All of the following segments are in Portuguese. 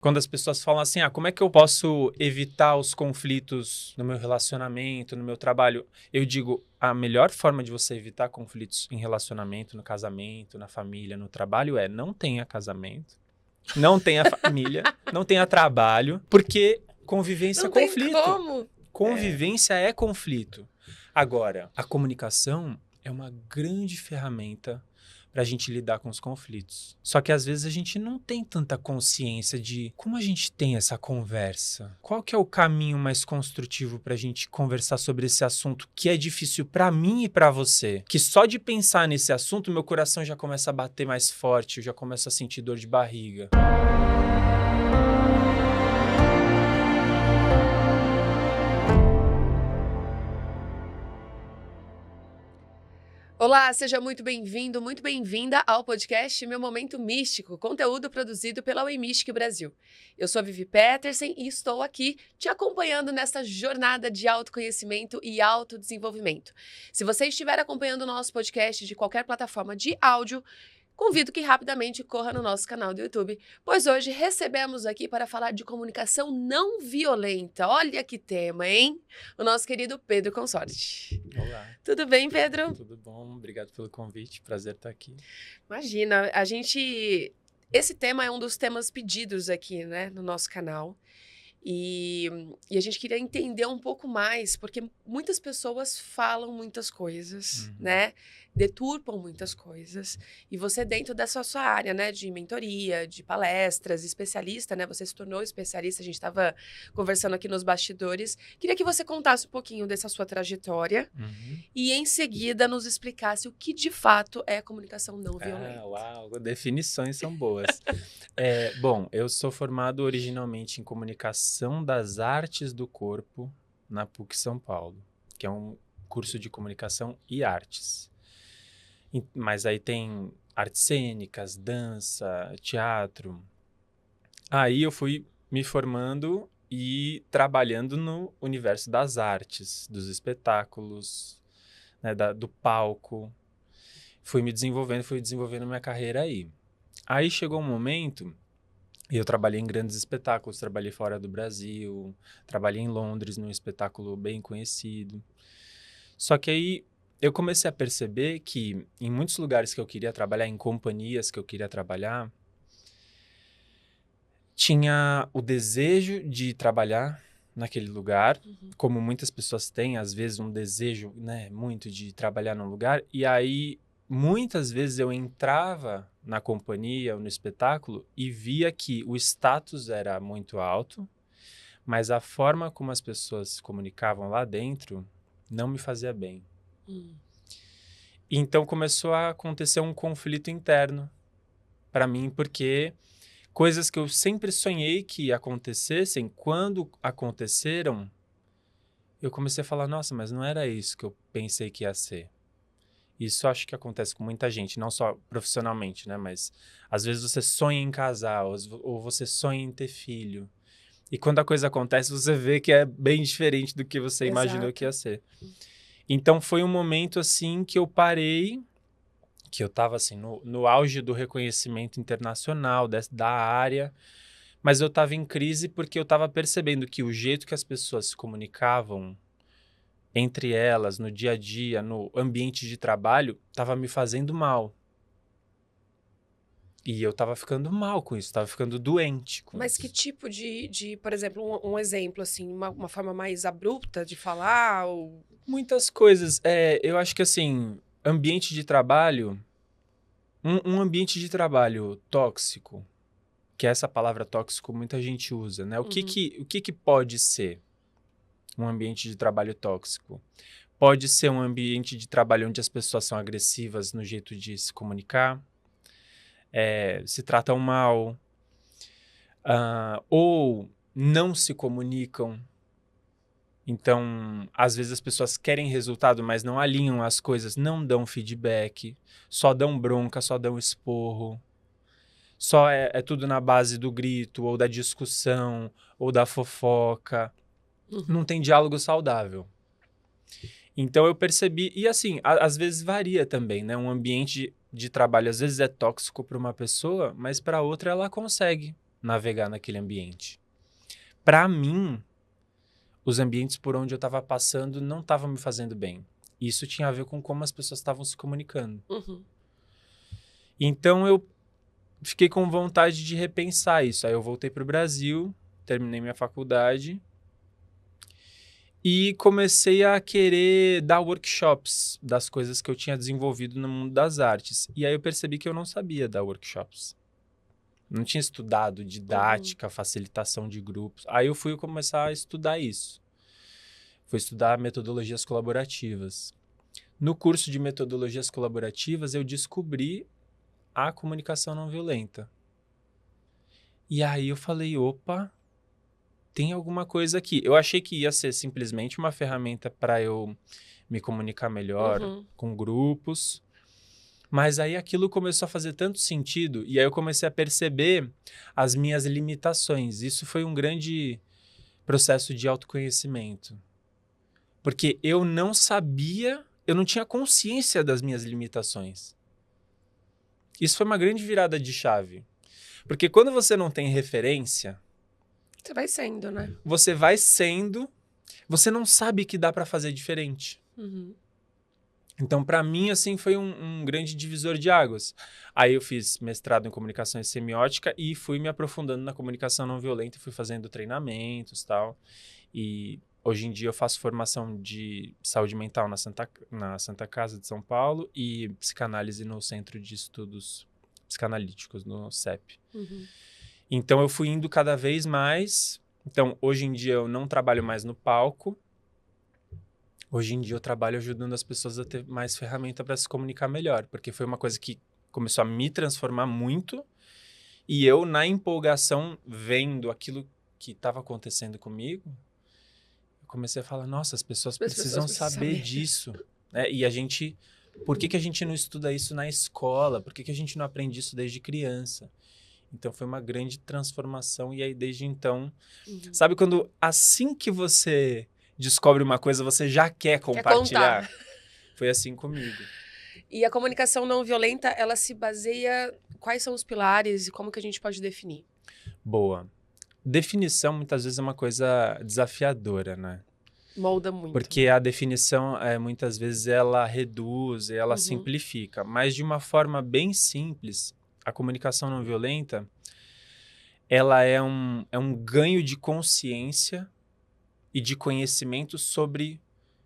Quando as pessoas falam assim, como é que eu posso evitar os conflitos no meu relacionamento, no meu trabalho? Eu digo, a melhor forma de você evitar conflitos em relacionamento, no casamento, na família, no trabalho é não tenha casamento, não tenha família, não tenha trabalho, porque convivência é Não tem conflito. como. Convivência é conflito. Agora, a comunicação é uma grande ferramenta para a gente lidar com os conflitos. Só que às vezes a gente não tem tanta consciência de como a gente tem essa conversa. Qual que é o caminho mais construtivo para a gente conversar sobre esse assunto que é difícil para mim e para você? Que só de pensar nesse assunto, meu coração já começa a bater mais forte, eu já começo a sentir dor de barriga. Olá, seja muito bem-vindo, muito bem-vinda ao podcast Meu Momento Místico, conteúdo produzido pela Way Mystic Brasil. Eu sou a Vivi Petersen e estou aqui te acompanhando nesta jornada de autoconhecimento e autodesenvolvimento. Se você estiver acompanhando o nosso podcast de qualquer plataforma de áudio, convido que rapidamente corra no nosso canal do YouTube, pois hoje recebemos aqui para falar de comunicação não violenta. Olha que tema, hein? O nosso querido Pedro Consorte. Olá. Tudo bem, Pedro? Tudo bom? Obrigado pelo convite. Prazer estar aqui. Imagina, esse tema é um dos temas pedidos aqui, né, no nosso canal. E a gente queria entender um pouco mais, porque muitas pessoas falam muitas coisas, né? Deturpam muitas coisas. E você, dentro dessa sua área, né, de mentoria, de palestras, especialista, né? Você se tornou especialista, a gente estava conversando aqui nos bastidores. Queria que você contasse um pouquinho dessa sua trajetória e, em seguida, nos explicasse o que de fato é comunicação não violenta. Uau, definições são boas. Bom, eu sou formado originalmente em Comunicação das Artes do Corpo na PUC São Paulo, que é um curso de comunicação e artes. Mas aí tem artes cênicas, dança, teatro. Aí eu fui me formando e trabalhando no universo das artes, dos espetáculos, né, do palco. Fui desenvolvendo minha carreira aí. Aí chegou um momento, e eu trabalhei em grandes espetáculos, trabalhei fora do Brasil, trabalhei em Londres, num espetáculo bem conhecido. Só que aí eu comecei a perceber que em muitos lugares que eu queria trabalhar, em companhias que eu queria trabalhar, tinha o desejo de trabalhar naquele lugar, como muitas pessoas têm, às vezes, um desejo, né, muito de trabalhar num lugar, e aí muitas vezes eu entrava na companhia ou no espetáculo e via que o status era muito alto, mas a forma como as pessoas se comunicavam lá dentro não me fazia bem. Então começou a acontecer um conflito interno para mim, porque coisas que eu sempre sonhei que acontecessem, quando aconteceram, eu comecei a falar, nossa, mas não era isso que eu pensei que ia ser. Isso acho que acontece com muita gente, não só profissionalmente, né? Mas às vezes você sonha em casar, ou você sonha em ter filho. E quando a coisa acontece, você vê que é bem diferente do que você imaginou que ia ser. Então foi um momento assim que eu parei, que eu estava assim, no auge do reconhecimento internacional da área, mas eu estava em crise porque eu estava percebendo que o jeito que as pessoas se comunicavam entre elas, no dia a dia, no ambiente de trabalho, estava me fazendo mal. E eu estava ficando mal com isso, estava ficando doente com Mas isso. que tipo por exemplo, um exemplo, assim, uma forma mais abrupta de falar ou... Muitas coisas. Eu acho que, assim, ambiente de trabalho... Um ambiente de trabalho tóxico, que é essa palavra tóxico muita gente usa, né? O que pode ser um ambiente de trabalho tóxico? Pode ser um ambiente de trabalho onde as pessoas são agressivas no jeito de se comunicar, se tratam mal, ou não se comunicam. Então, às vezes as pessoas querem resultado, mas não alinham as coisas, não dão feedback, só dão bronca, só dão esporro. Só é tudo na base do grito, ou da discussão, ou da fofoca. Não tem diálogo saudável. Então eu percebi, e assim, às vezes varia também, né? Um ambiente de trabalho às vezes é tóxico para uma pessoa, mas para outra ela consegue navegar naquele ambiente. Para mim, os ambientes por onde eu estava passando não estavam me fazendo bem. Isso tinha a ver com como as pessoas estavam se comunicando. Uhum. Então, eu fiquei com vontade de repensar isso. Aí eu voltei para o Brasil, terminei minha faculdade e comecei a querer dar workshops das coisas que eu tinha desenvolvido no mundo das artes. E aí eu percebi que eu não sabia dar workshops. Não tinha estudado didática, facilitação de grupos. Aí eu fui começar a estudar isso. Fui estudar metodologias colaborativas. No curso de metodologias colaborativas, eu descobri a comunicação não violenta. E aí eu falei, opa, tem alguma coisa aqui. Eu achei que ia ser simplesmente uma ferramenta para eu me comunicar melhor com grupos. Mas aí aquilo começou a fazer tanto sentido, e aí eu comecei a perceber as minhas limitações. Isso foi um grande processo de autoconhecimento. Porque eu não sabia, eu não tinha consciência das minhas limitações. Isso foi uma grande virada de chave. Porque quando você não tem referência... Você vai sendo, né? Você vai sendo, você não sabe que dá para fazer diferente. Então, para mim, assim, foi um grande divisor de águas. Aí eu fiz mestrado em comunicação e semiótica e fui me aprofundando na comunicação não violenta e fui fazendo treinamentos e tal. E hoje em dia eu faço formação de saúde mental na Santa Casa de São Paulo e psicanálise no Centro de Estudos Psicanalíticos, no CEP. Então, eu fui indo cada vez mais. Então, hoje em dia eu não trabalho mais no palco. Hoje em dia eu trabalho ajudando as pessoas a ter mais ferramenta para se comunicar melhor, porque foi uma coisa que começou a me transformar muito e eu, na empolgação, vendo aquilo que estava acontecendo comigo, eu comecei a falar, nossa, as pessoas precisam saber disso. Né? E a gente, por que a gente não estuda isso na escola? Por que a gente não aprende isso desde criança? Então foi uma grande transformação e aí desde então, sabe quando assim que você... descobre uma coisa, você já quer compartilhar. Foi assim comigo. E a comunicação não violenta, ela se baseia... Quais são os pilares e como que a gente pode definir? Boa. Definição, muitas vezes, é uma coisa desafiadora, né? Molda muito. Porque a definição, muitas vezes, ela reduz, ela simplifica. Mas, de uma forma bem simples, a comunicação não violenta, ela é um ganho de consciência e de conhecimento sobre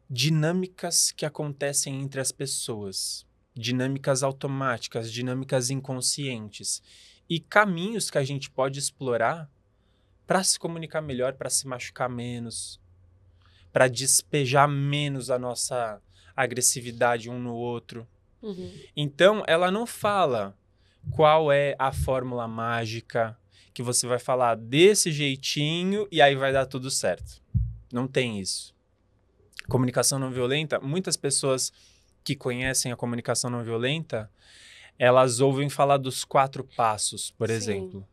dinâmicas que acontecem entre as pessoas, dinâmicas automáticas, dinâmicas inconscientes e caminhos que a gente pode explorar para se comunicar melhor, para se machucar menos, para despejar menos a nossa agressividade um no outro. Então, ela não fala qual é a fórmula mágica que você vai falar desse jeitinho e aí vai dar tudo certo. Não tem isso. Comunicação não violenta, muitas pessoas que conhecem a comunicação não violenta, elas ouvem falar dos 4 passos, por exemplo.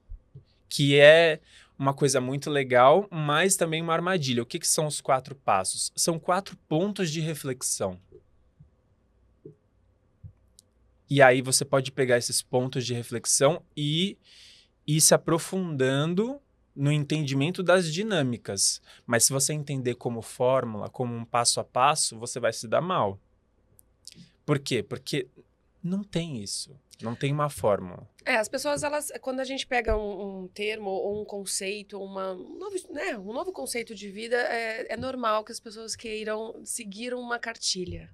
Que é uma coisa muito legal, mas também uma armadilha. O que são os 4 passos? São 4 pontos de reflexão. E aí você pode pegar esses pontos de reflexão e ir se aprofundando no entendimento das dinâmicas. Mas se você entender como fórmula, como um passo a passo, você vai se dar mal. Por quê? Porque não tem isso. Não tem uma fórmula. As pessoas, elas, quando a gente pega um termo ou um conceito, um novo conceito de vida, é normal que as pessoas queiram seguir uma cartilha.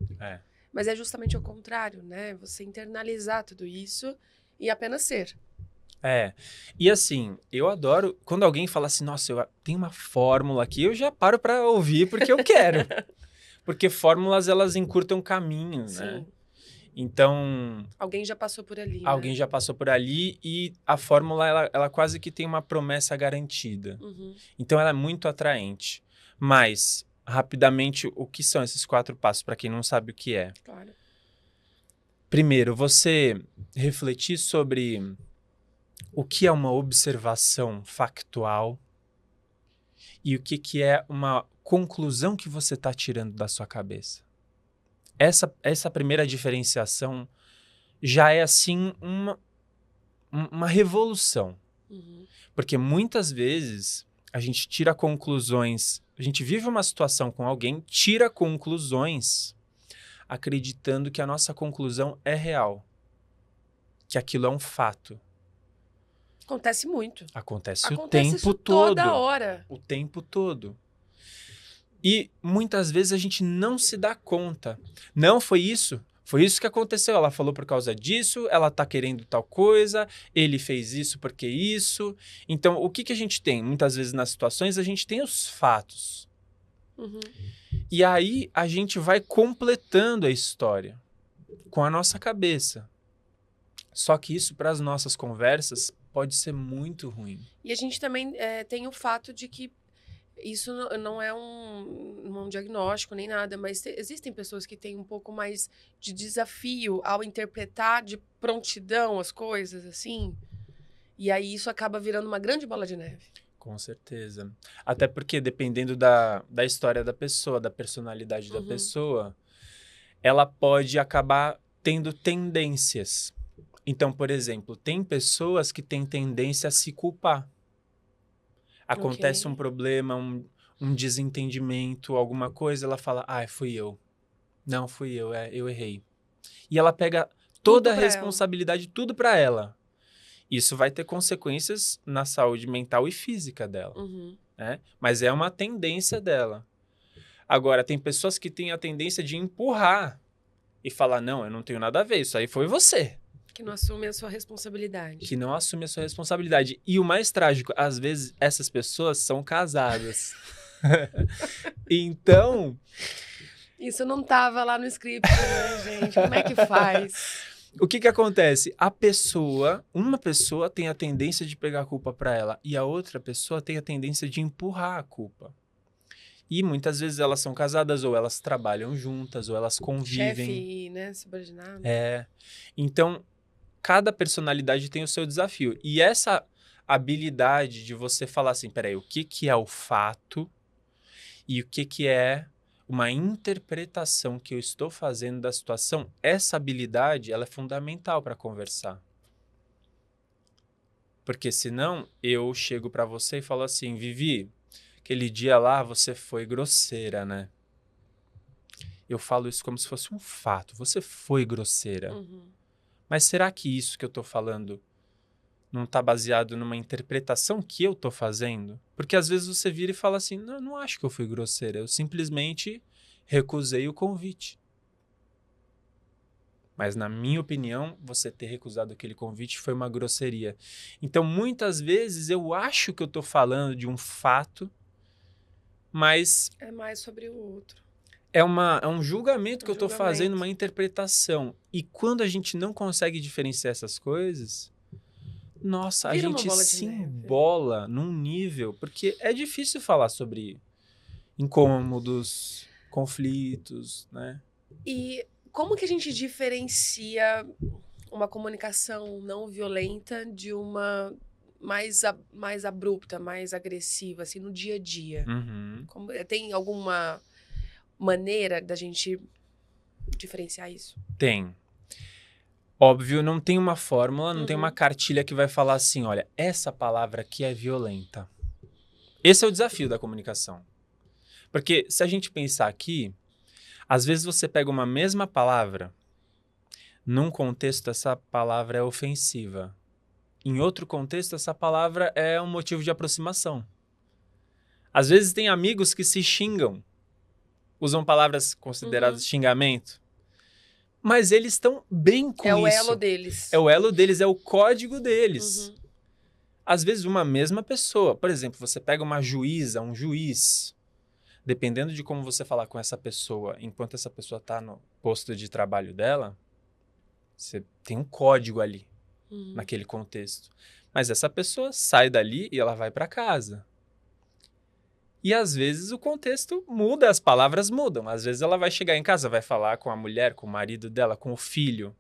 Mas é justamente o contrário, né? Você internalizar tudo isso e apenas ser. E assim, eu adoro quando alguém fala assim, nossa, eu tenho uma fórmula aqui, eu já paro para ouvir porque eu quero. Porque fórmulas, elas encurtam caminho, né? Então... Alguém já passou por ali, Alguém já passou por ali e a fórmula, ela quase que tem uma promessa garantida. Então, ela é muito atraente. Mas, rapidamente, o que são esses 4 passos, para quem não sabe o que é? Claro. Primeiro, você refletir sobre o que é uma observação factual e o que é uma conclusão que você está tirando da sua cabeça. Essa primeira diferenciação já é, assim, uma revolução. Porque muitas vezes a gente tira conclusões, a gente vive uma situação com alguém, tira conclusões acreditando que a nossa conclusão é real, que aquilo é um fato. Acontece muito. Acontece o Acontece tempo isso todo. toda hora. O tempo todo. E muitas vezes a gente não se dá conta. Não, foi isso. Foi isso que aconteceu. Ela falou por causa disso, ela tá querendo tal coisa, ele fez isso porque isso. Então, o que a gente tem? Muitas vezes nas situações, a gente tem os fatos. E aí, a gente vai completando a história com a nossa cabeça. Só que isso, para as nossas conversas, pode ser muito ruim. E a gente também tem o fato de que isso não é um diagnóstico nem nada, mas existem pessoas que têm um pouco mais de desafio ao interpretar de prontidão as coisas, assim. E aí isso acaba virando uma grande bola de neve. Com certeza. Até porque, dependendo da história da pessoa, da personalidade da pessoa, ela pode acabar tendo tendências. Então, por exemplo, tem pessoas que têm tendência a se culpar. Acontece um problema, um desentendimento, alguma coisa, ela fala, fui eu. Não, fui eu, eu errei. E ela pega toda a responsabilidade, tudo pra ela. Isso vai ter consequências na saúde mental e física dela. Né? Mas é uma tendência dela. Agora, tem pessoas que têm a tendência de empurrar e falar, não, eu não tenho nada a ver, isso aí foi você. Que não assume a sua responsabilidade. Que não assume a sua responsabilidade. E o mais trágico, às vezes, essas pessoas são casadas. Então... Isso não tava lá no script, né, gente? Como é que faz? O que acontece? Uma pessoa tem a tendência de pegar a culpa para ela e a outra pessoa tem a tendência de empurrar a culpa. E muitas vezes elas são casadas ou elas trabalham juntas ou elas convivem. Chefe, né? Subordinado. Então, cada personalidade tem o seu desafio. E essa habilidade de você falar assim, peraí, o que é o fato e o que é uma interpretação que eu estou fazendo da situação, essa habilidade ela é fundamental para conversar. Porque senão eu chego para você e falo assim, Vivi, aquele dia lá você foi grosseira, né? Eu falo isso como se fosse um fato. Você foi grosseira. Mas será que isso que eu tô falando não tá baseado numa interpretação que eu tô fazendo? Porque às vezes você vira e fala assim, não, eu não acho que eu fui grosseira. Eu simplesmente recusei o convite. Mas na minha opinião, você ter recusado aquele convite foi uma grosseria. Então, muitas vezes eu acho que eu tô falando de um fato, mas... é mais sobre o outro. É um julgamento que eu estou fazendo, uma interpretação. E quando a gente não consegue diferenciar essas coisas, nossa, a gente se embola num nível... Porque é difícil falar sobre incômodos, conflitos, né? E como que a gente diferencia uma comunicação não violenta de uma mais abrupta, mais agressiva, assim, no dia a dia? Tem alguma maneira da gente diferenciar isso? Tem. Óbvio, não tem uma fórmula, não tem uma cartilha que vai falar assim, olha, essa palavra aqui é violenta. Esse é o desafio da comunicação. Porque se a gente pensar aqui, às vezes você pega uma mesma palavra, num contexto essa palavra é ofensiva. Em outro contexto, essa palavra é um motivo de aproximação. Às vezes tem amigos que se xingam, usam palavras consideradas xingamento, mas eles estão bem com isso. É o elo deles. É o elo deles, é o código deles. Às vezes uma mesma pessoa, por exemplo, você pega uma juíza, um juiz, dependendo de como você falar com essa pessoa, enquanto essa pessoa está no posto de trabalho dela, você tem um código ali, naquele contexto. Mas essa pessoa sai dali e ela vai para casa. E às vezes o contexto muda, as palavras mudam. Às vezes ela vai chegar em casa, vai falar com a mulher, com o marido dela, com o filho.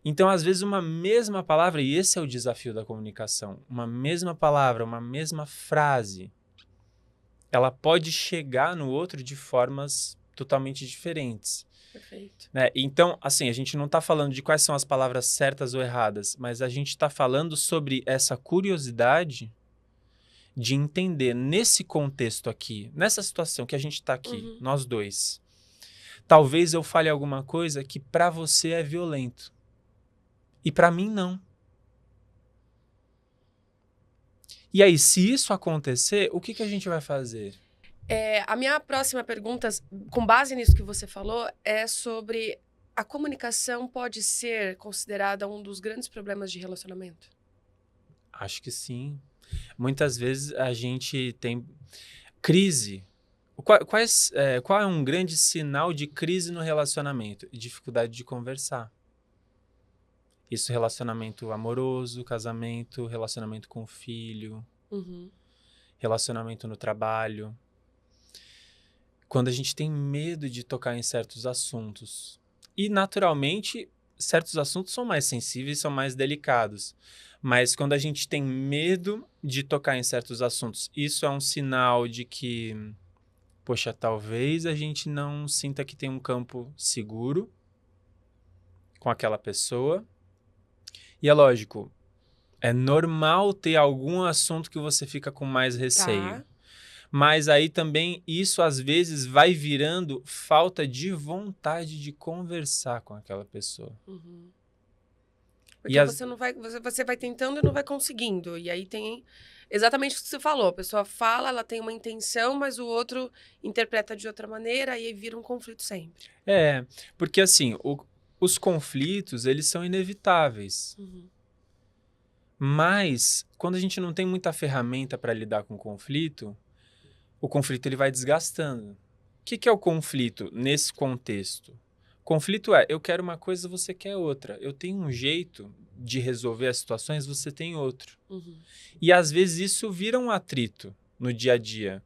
Então, às vezes, uma mesma palavra, e esse é o desafio da comunicação, uma mesma palavra, uma mesma frase, ela pode chegar no outro de formas totalmente diferentes. Perfeito. Né? Então, assim, a gente não está falando de quais são as palavras certas ou erradas, mas a gente está falando sobre essa curiosidade de entender nesse contexto aqui, nessa situação que a gente está aqui, Uhum. nós dois. Talvez eu fale alguma coisa que para você é violento e para mim não. E aí, se isso acontecer, o que a gente vai fazer? A minha próxima pergunta, com base nisso que você falou, é sobre a comunicação pode ser considerada um dos grandes problemas de relacionamento? Acho que sim. Muitas vezes a gente tem crise. Qual é um grande sinal de crise no relacionamento? Dificuldade de conversar. Isso, relacionamento amoroso, casamento, relacionamento com o filho, Uhum. relacionamento no trabalho. Quando a gente tem medo de tocar em certos assuntos. E, naturalmente, certos assuntos são mais sensíveis, são mais delicados. Mas quando a gente tem medo de tocar em certos assuntos, isso é um sinal de que, poxa, talvez a gente não sinta que tem um campo seguro com aquela pessoa. E é lógico, é normal ter algum assunto que você fica com mais receio. Tá. Mas aí também isso às vezes vai virando falta de vontade de conversar com aquela pessoa. Uhum. E Porque as... você vai tentando e não vai conseguindo. E aí tem exatamente o que você falou. A pessoa fala, ela tem uma intenção, mas o outro interpreta de outra maneira e aí vira um conflito sempre. Porque assim, os conflitos, eles são inevitáveis. Uhum. Mas quando a gente não tem muita ferramenta para lidar com o conflito ele vai desgastando. O que é o conflito nesse contexto? Conflito é, eu quero uma coisa, você quer outra. Eu tenho um jeito de resolver as situações, você tem outro. Uhum. E às vezes isso vira um atrito no dia a dia.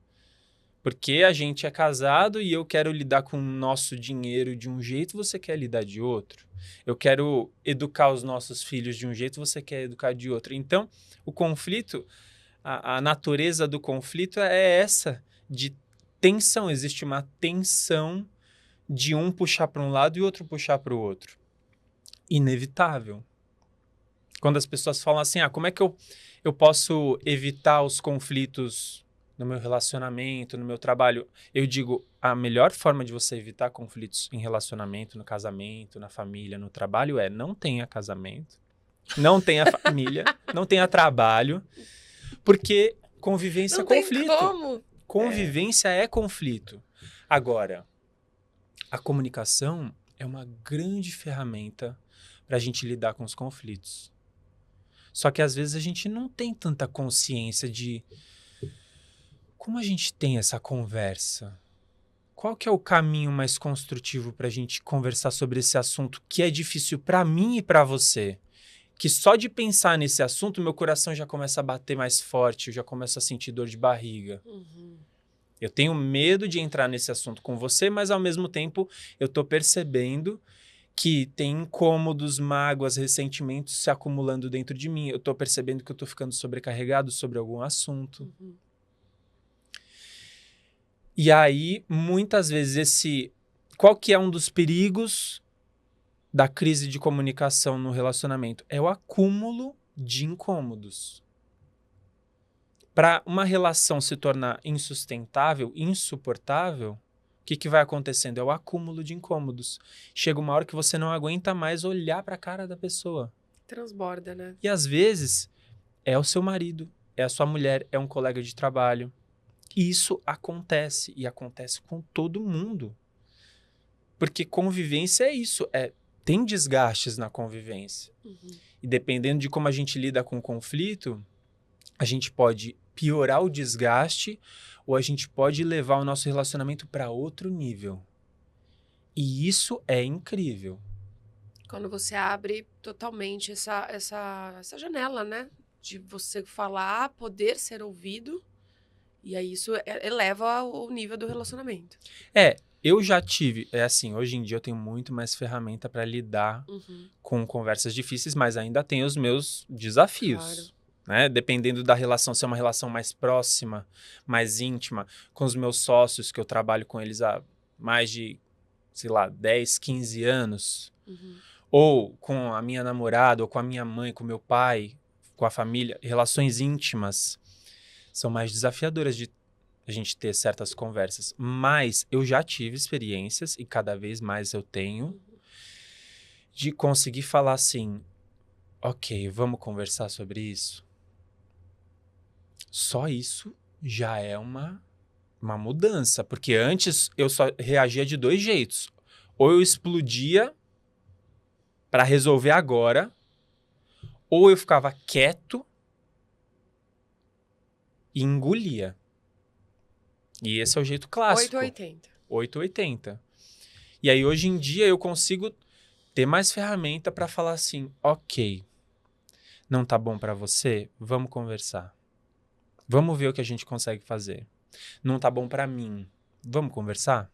Porque a gente é casado e eu quero lidar com o nosso dinheiro de um jeito, você quer lidar de outro. Eu quero educar os nossos filhos de um jeito, você quer educar de outro. Então, o conflito, a natureza do conflito é essa, de tensão. Existe uma tensão de um puxar para um lado e outro puxar para o outro. Inevitável. Quando as pessoas falam assim, como é que eu posso evitar os conflitos no meu relacionamento, no meu trabalho? Eu digo, a melhor forma de você evitar conflitos em relacionamento, no casamento, na família, no trabalho é não tenha casamento, não tenha família, não tenha trabalho, porque convivência Não é tem conflito. como. Convivência é conflito. Agora, a comunicação é uma grande ferramenta para a gente lidar com os conflitos. Só que às vezes a gente não tem tanta consciência de como a gente tem essa conversa. Qual que é o caminho mais construtivo para a gente conversar sobre esse assunto que é difícil para mim e para você? Que só de pensar nesse assunto, meu coração já começa a bater mais forte, eu já começo a sentir dor de barriga. Uhum. Eu tenho medo de entrar nesse assunto com você, mas ao mesmo tempo eu estou percebendo que tem incômodos, mágoas, ressentimentos se acumulando dentro de mim. Eu estou percebendo que eu estou ficando sobrecarregado sobre algum assunto. Uhum. E aí, muitas vezes, qual que é um dos perigos da crise de comunicação no relacionamento? É o acúmulo de incômodos. Para uma relação se tornar insustentável, insuportável, o que vai acontecendo? É o acúmulo de incômodos. Chega uma hora que você não aguenta mais olhar para a cara da pessoa. Transborda, né? E às vezes é o seu marido, é a sua mulher, é um colega de trabalho. E isso acontece, e acontece com todo mundo. Porque convivência é isso, tem desgastes na convivência. Uhum. E dependendo de como a gente lida com o conflito, a gente pode piorar o desgaste ou a gente pode levar o nosso relacionamento para outro nível. E isso é incrível. Quando você abre totalmente essa janela, né? De você falar, poder ser ouvido. E aí isso eleva o nível do relacionamento. Eu já tive, assim, hoje em dia eu tenho muito mais ferramenta para lidar Uhum. com conversas difíceis, mas ainda tenho os meus desafios. Claro. Né? Dependendo da relação, se é uma relação mais próxima, mais íntima, com os meus sócios, que eu trabalho com eles há mais de sei lá, 10, 15 anos, Uhum. ou com a minha namorada, ou com a minha mãe, com meu pai, com a família, relações íntimas são mais desafiadoras de a gente ter certas conversas. Mas eu já tive experiências, e cada vez mais eu tenho, de conseguir falar assim, ok, vamos conversar sobre isso? Só isso já é uma mudança, porque antes eu só reagia de 2 jeitos. Ou eu explodia para resolver agora, ou eu ficava quieto e engolia. E esse é o jeito clássico. 880. 880. E aí hoje em dia eu consigo ter mais ferramenta para falar assim, ok, não tá bom para você? Vamos conversar. Vamos ver o que a gente consegue fazer. Não tá bom para mim. Vamos conversar?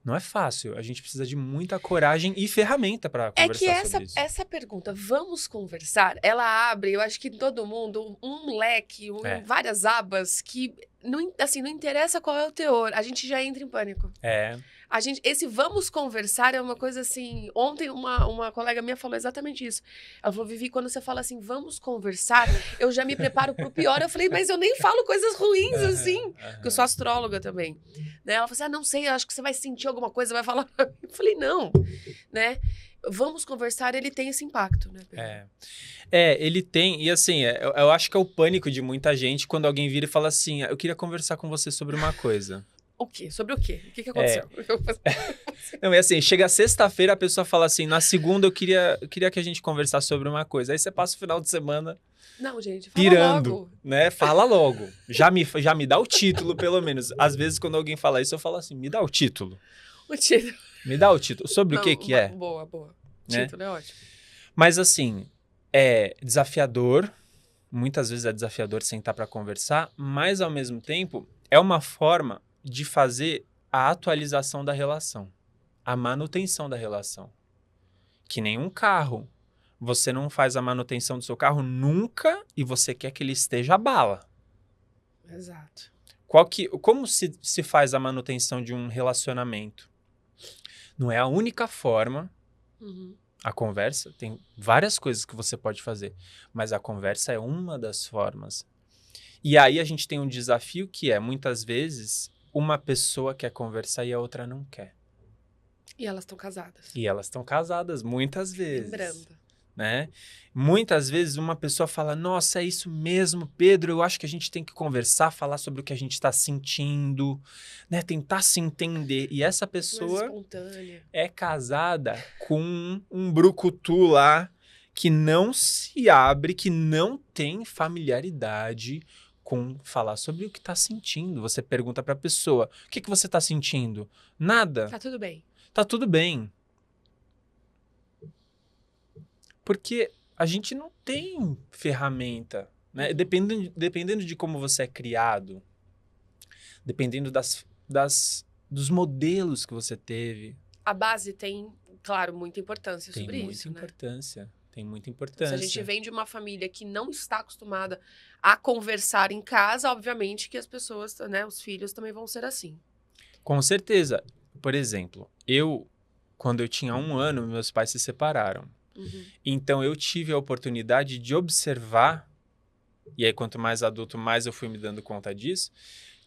Não é fácil. A gente precisa de muita coragem e ferramenta para É que conversar sobre isso. essa pergunta, vamos conversar, ela abre, eu acho que todo mundo, um leque, várias abas que, não, assim, não interessa qual é o teor, a gente já entra em pânico. Esse vamos conversar é uma coisa assim. Ontem uma colega minha falou exatamente isso. Ela falou, Vivi, quando você fala assim, vamos conversar, eu já me preparo pro pior. Eu falei, mas eu nem falo coisas ruins assim. Porque eu sou astróloga também. Né? Ela falou assim, não sei, acho que você vai sentir alguma coisa, vai falar pra mim. Eu falei, não, né? Vamos conversar, ele tem esse impacto, né, Pedro? Ele tem, e assim, eu acho que é o pânico de muita gente quando alguém vira e fala assim, eu queria conversar com você sobre uma coisa. O quê? Sobre o quê? O que aconteceu? Não, é assim, chega sexta-feira, a pessoa fala assim, na segunda eu queria que a gente conversasse sobre uma coisa. Aí você passa o final de semana não, gente, fala pirando, logo. Né? Fala logo. Já me dá o título, pelo menos. Às vezes, quando alguém fala isso, eu falo assim, me dá o título. O título. Me dá o título. Sobre o que é? Boa. Né? Título é ótimo. Mas assim, é desafiador. Muitas vezes é desafiador sentar para conversar, mas ao mesmo tempo é uma forma de fazer a atualização da relação, a manutenção da relação. Que nem um carro. Você não faz a manutenção do seu carro nunca e você quer que ele esteja à bala. Exato. Como se faz a manutenção de um relacionamento? Não é a única forma. A conversa, tem várias coisas que você pode fazer, mas a conversa é uma das formas. E aí a gente tem um desafio que é, muitas vezes, uma pessoa quer conversar e a outra não quer. E elas estão casadas. E elas estão casadas, muitas vezes. Lembrando. Né? Muitas vezes uma pessoa fala, nossa, é isso mesmo, Pedro, eu acho que a gente tem que conversar, falar sobre o que a gente está sentindo, né? Tentar se entender. E essa pessoa é casada com um brucutu lá que não se abre, que não tem familiaridade com falar sobre o que está sentindo. Você pergunta para a pessoa, o que você está sentindo? Nada. Tá tudo bem. Tá tudo bem. Porque a gente não tem ferramenta, né? Dependendo de como você é criado, dependendo dos modelos que você teve. A base tem, claro, muita importância sobre isso, né? Tem muita importância. Se a gente vem de uma família que não está acostumada a conversar em casa, obviamente que as pessoas, né, os filhos também vão ser assim. Com certeza. Por exemplo, quando eu tinha 1 ano, meus pais se separaram. Então, eu tive a oportunidade de observar, e aí quanto mais adulto, mais eu fui me dando conta disso,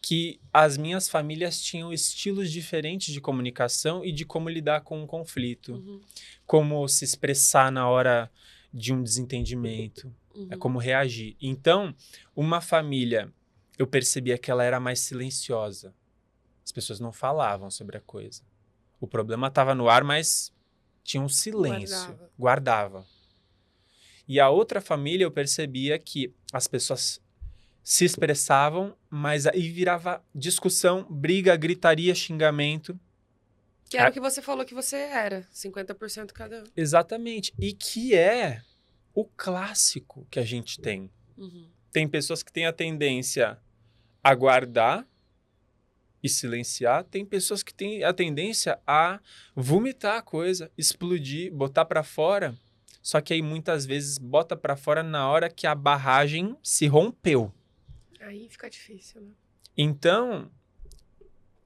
que as minhas famílias tinham estilos diferentes de comunicação e de como lidar com um conflito, como se expressar na hora de um desentendimento, como reagir. Então, uma família, eu percebia que ela era mais silenciosa. As pessoas não sobre a coisa. O problema estava no ar, mas tinha um silêncio, guardava. E a outra família, eu percebia que as pessoas se expressavam, mas aí virava discussão, briga, gritaria, xingamento. Que era o que você falou que você era, 50% cada um. Exatamente. E que é o clássico que a gente tem. Tem pessoas que têm a tendência a guardar e silenciar, tem pessoas que têm a tendência a vomitar a coisa, explodir, botar para fora, só que aí muitas vezes bota para fora na hora que a barragem se rompeu. Aí fica difícil, né? Então,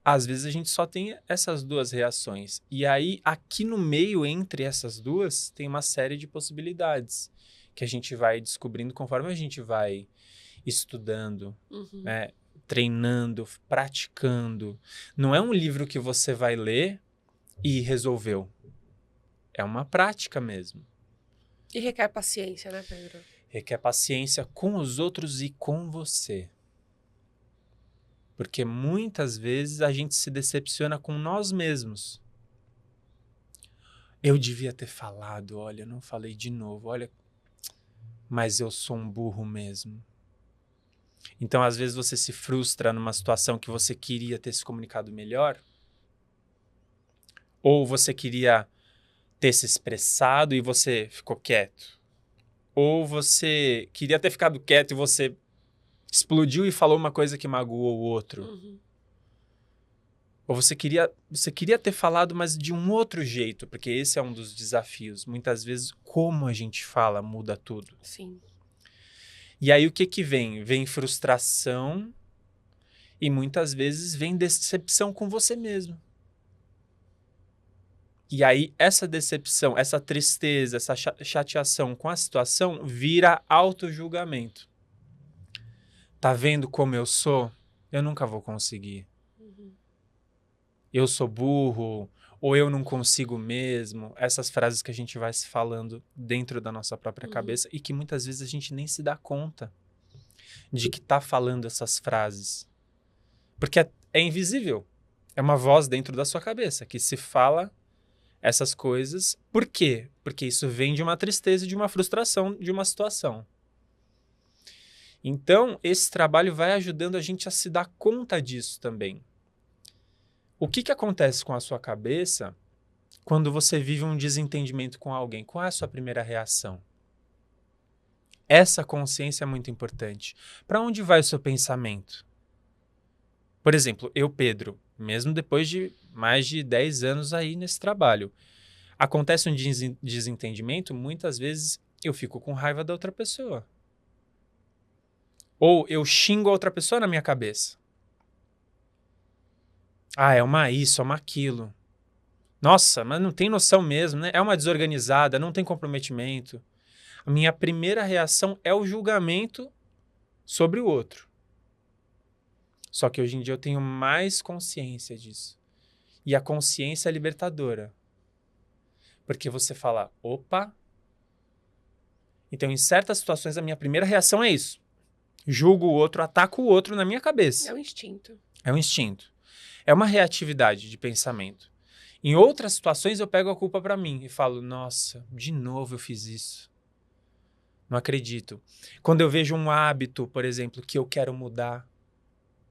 às vezes a gente só tem essas duas reações. E aí, aqui no meio, entre essas duas, tem uma série de possibilidades que a gente vai descobrindo conforme a gente vai estudando, né? Treinando, praticando. Não é um livro que você vai ler e resolveu. É uma prática mesmo. E requer paciência, né, Pedro? Requer paciência com os outros e com você. Porque muitas vezes a gente se decepciona com nós mesmos. Eu devia ter falado, olha, não falei de novo, olha, mas eu sou um burro mesmo. Então, às vezes você se frustra numa situação que você queria ter se comunicado melhor, ou você queria ter se expressado e você ficou quieto, ou você queria ter ficado quieto e você explodiu e falou uma coisa que magoou o outro. Ou você queria ter falado, mas de um outro jeito, porque esse é um dos desafios. Muitas vezes, como a gente fala muda tudo. Sim. E aí, o que vem? Vem frustração e muitas vezes vem decepção com você mesmo. E aí, essa decepção, essa tristeza, essa chateação com a situação vira autojulgamento. Tá vendo como eu sou? Eu nunca vou conseguir. Eu sou burro, ou eu não consigo mesmo. Essas frases que a gente vai se falando dentro da nossa própria cabeça e que muitas vezes a gente nem se dá conta de que tá falando essas frases. Porque é invisível. É uma voz dentro da sua cabeça que se fala essas coisas. Por quê? Porque isso vem de uma tristeza, de uma frustração, de uma situação. Então, esse trabalho vai ajudando a gente a se dar conta disso também. O que acontece com a sua cabeça quando você vive um desentendimento com alguém? Qual é a sua primeira reação? Essa consciência é muito importante. Para onde vai o seu pensamento? Por exemplo, eu, Pedro, mesmo depois de mais de 10 anos aí nesse trabalho, acontece um desentendimento, muitas vezes eu fico com raiva da outra pessoa. Ou eu xingo a outra pessoa na minha cabeça. Ah, é uma isso, é uma aquilo. Nossa, mas não tem noção mesmo, né? É uma desorganizada, não tem comprometimento. A minha primeira reação é o julgamento sobre o outro. Só que hoje em dia eu tenho mais consciência disso. E a consciência é libertadora. Porque você fala, opa. Então, em certas situações, a minha primeira reação é isso. Julgo o outro, ataco o outro na minha cabeça. É um instinto. É um instinto. É uma reatividade de pensamento. Em outras situações, eu pego a culpa para mim e falo, nossa, de novo eu fiz isso. Não acredito. Quando eu vejo um hábito, por exemplo, que eu quero mudar,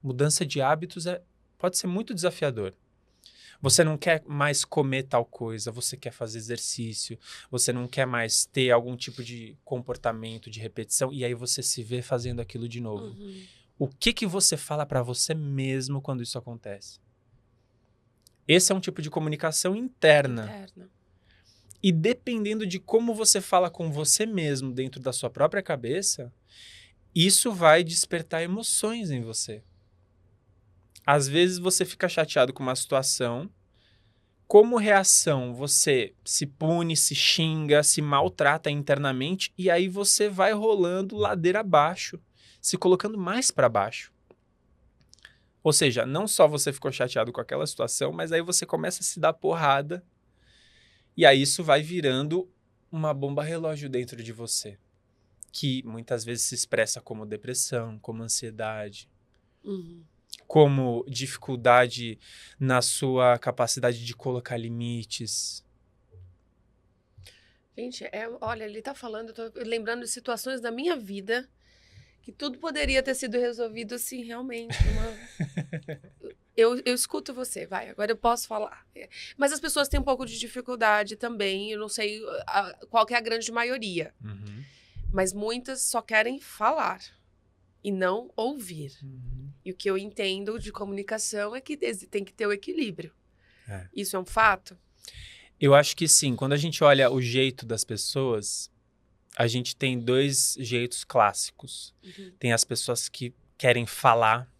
mudança de hábitos pode ser muito desafiador. Você não quer mais comer tal coisa, você quer fazer exercício, você não quer mais ter algum tipo de comportamento, de repetição, e aí você se vê fazendo aquilo de novo. O que você fala para você mesmo quando isso acontece? Esse é um tipo de comunicação interna. E dependendo de como você fala com você mesmo dentro da sua própria cabeça, isso vai despertar emoções em você. Às vezes você fica chateado com uma situação, como reação você se pune, se xinga, se maltrata internamente e aí você vai rolando ladeira abaixo, se colocando mais para baixo. Ou seja, não só você ficou chateado com aquela situação, mas aí você começa a se dar porrada e aí isso vai virando uma bomba relógio dentro de você, que muitas vezes se expressa como depressão, como ansiedade, como dificuldade na sua capacidade de colocar limites. Gente, olha, ele tá falando, eu tô lembrando de situações da minha vida que tudo poderia ter sido resolvido assim, realmente. Eu escuto você, vai, agora eu posso falar. Mas as pessoas têm um pouco de dificuldade também, eu não sei qual que é a grande maioria. Mas muitas só querem falar e não ouvir. E o que eu entendo de comunicação é que tem que ter o equilíbrio. Isso é um fato? Eu acho que sim. Quando a gente olha o jeito das pessoas, a gente tem dois jeitos clássicos. Tem as pessoas que querem falar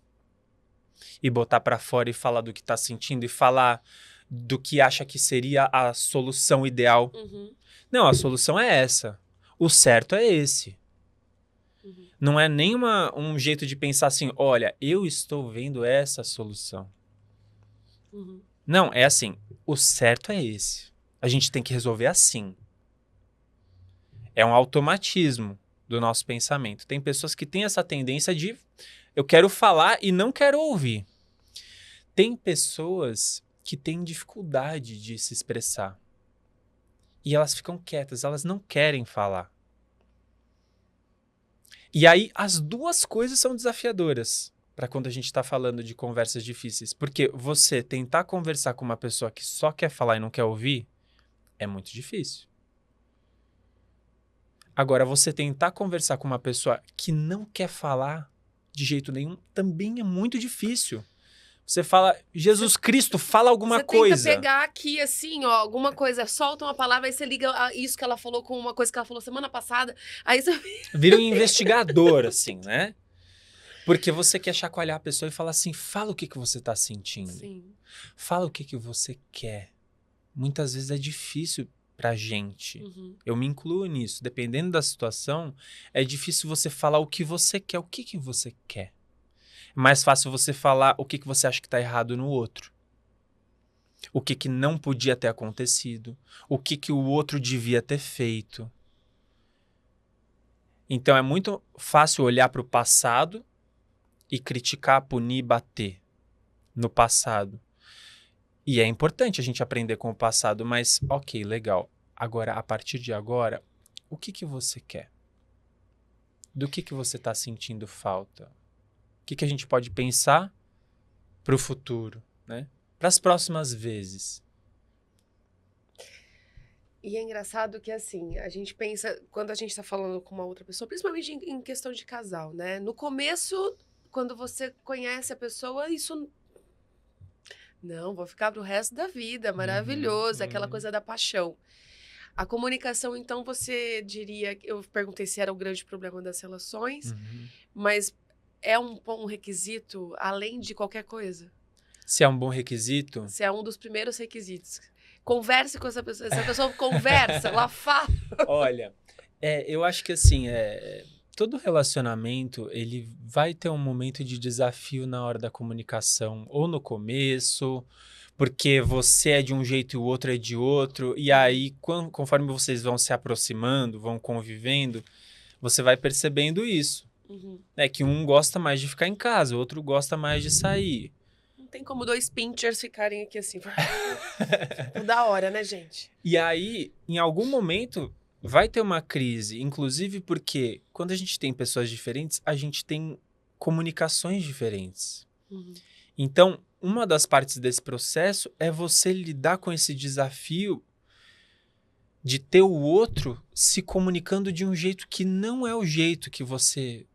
e botar pra fora e falar do que tá sentindo e falar do que acha que seria a solução ideal. Uhum. Não, a solução é essa. O certo é esse. Uhum. Não é nem um jeito de pensar assim, olha, eu estou vendo essa solução. Uhum. Não, é assim, o certo é esse. A gente tem que resolver assim. É um automatismo do nosso pensamento. Tem pessoas que têm essa tendência de eu quero falar e não quero ouvir. Tem pessoas que têm dificuldade de se expressar. E elas ficam quietas, elas não querem falar. E aí as duas coisas são desafiadoras para quando a gente está falando de conversas difíceis. Porque você tentar conversar com uma pessoa que só quer falar e não quer ouvir é muito difícil. Agora, você tentar conversar com uma pessoa que não quer falar de jeito nenhum também é muito difícil. Você fala, Jesus Cristo, fala alguma coisa. Você tenta pegar aqui, assim, ó, alguma coisa, solta uma palavra, aí você liga isso que ela falou com uma coisa que ela falou semana passada, aí você... Vira um investigador, assim, né? Porque você quer chacoalhar a pessoa e falar assim, fala o que você tá sentindo. Sim. Fala o que você quer. Muitas vezes é difícil pra gente. Uhum. Eu me incluo nisso. Dependendo da situação, é difícil você falar o que você quer. O que você quer? É mais fácil você falar o que você acha que tá errado no outro. O que não podia ter acontecido. O que o outro devia ter feito. Então é muito fácil olhar para o passado e criticar, punir, bater no passado. E é importante a gente aprender com o passado, mas ok, legal. Agora, a partir de agora, o que você quer? Do que você está sentindo falta? O que a gente pode pensar para o futuro, né? Para as próximas vezes. E é engraçado que, assim, a gente pensa, quando a gente tá falando com uma outra pessoa, principalmente em questão de casal, né? No começo, quando você conhece a pessoa, isso... Não, vou ficar pro resto da vida, maravilhoso, aquela coisa da paixão. A comunicação, então, você diria... Eu perguntei se era o grande problema das relações, mas é um bom requisito, além de qualquer coisa? Se é um bom requisito... Se é um dos primeiros requisitos. Converse com essa pessoa. Essa pessoa conversa, ela fala. Olha, eu acho que assim, todo relacionamento, ele vai ter um momento de desafio na hora da comunicação, ou no começo, porque você é de um jeito e o outro é de outro, e aí, conforme vocês vão se aproximando, vão convivendo, você vai percebendo isso. Uhum. Que um gosta mais de ficar em casa, o outro gosta mais de sair. Não tem como dois pinchers ficarem aqui assim. Da hora, né, gente? E aí, em algum momento, vai ter uma crise. Inclusive porque, quando a gente tem pessoas diferentes, a gente tem comunicações diferentes. Uhum. Então, uma das partes desse processo é você lidar com esse desafio de ter o outro se comunicando de um jeito que não é o jeito que você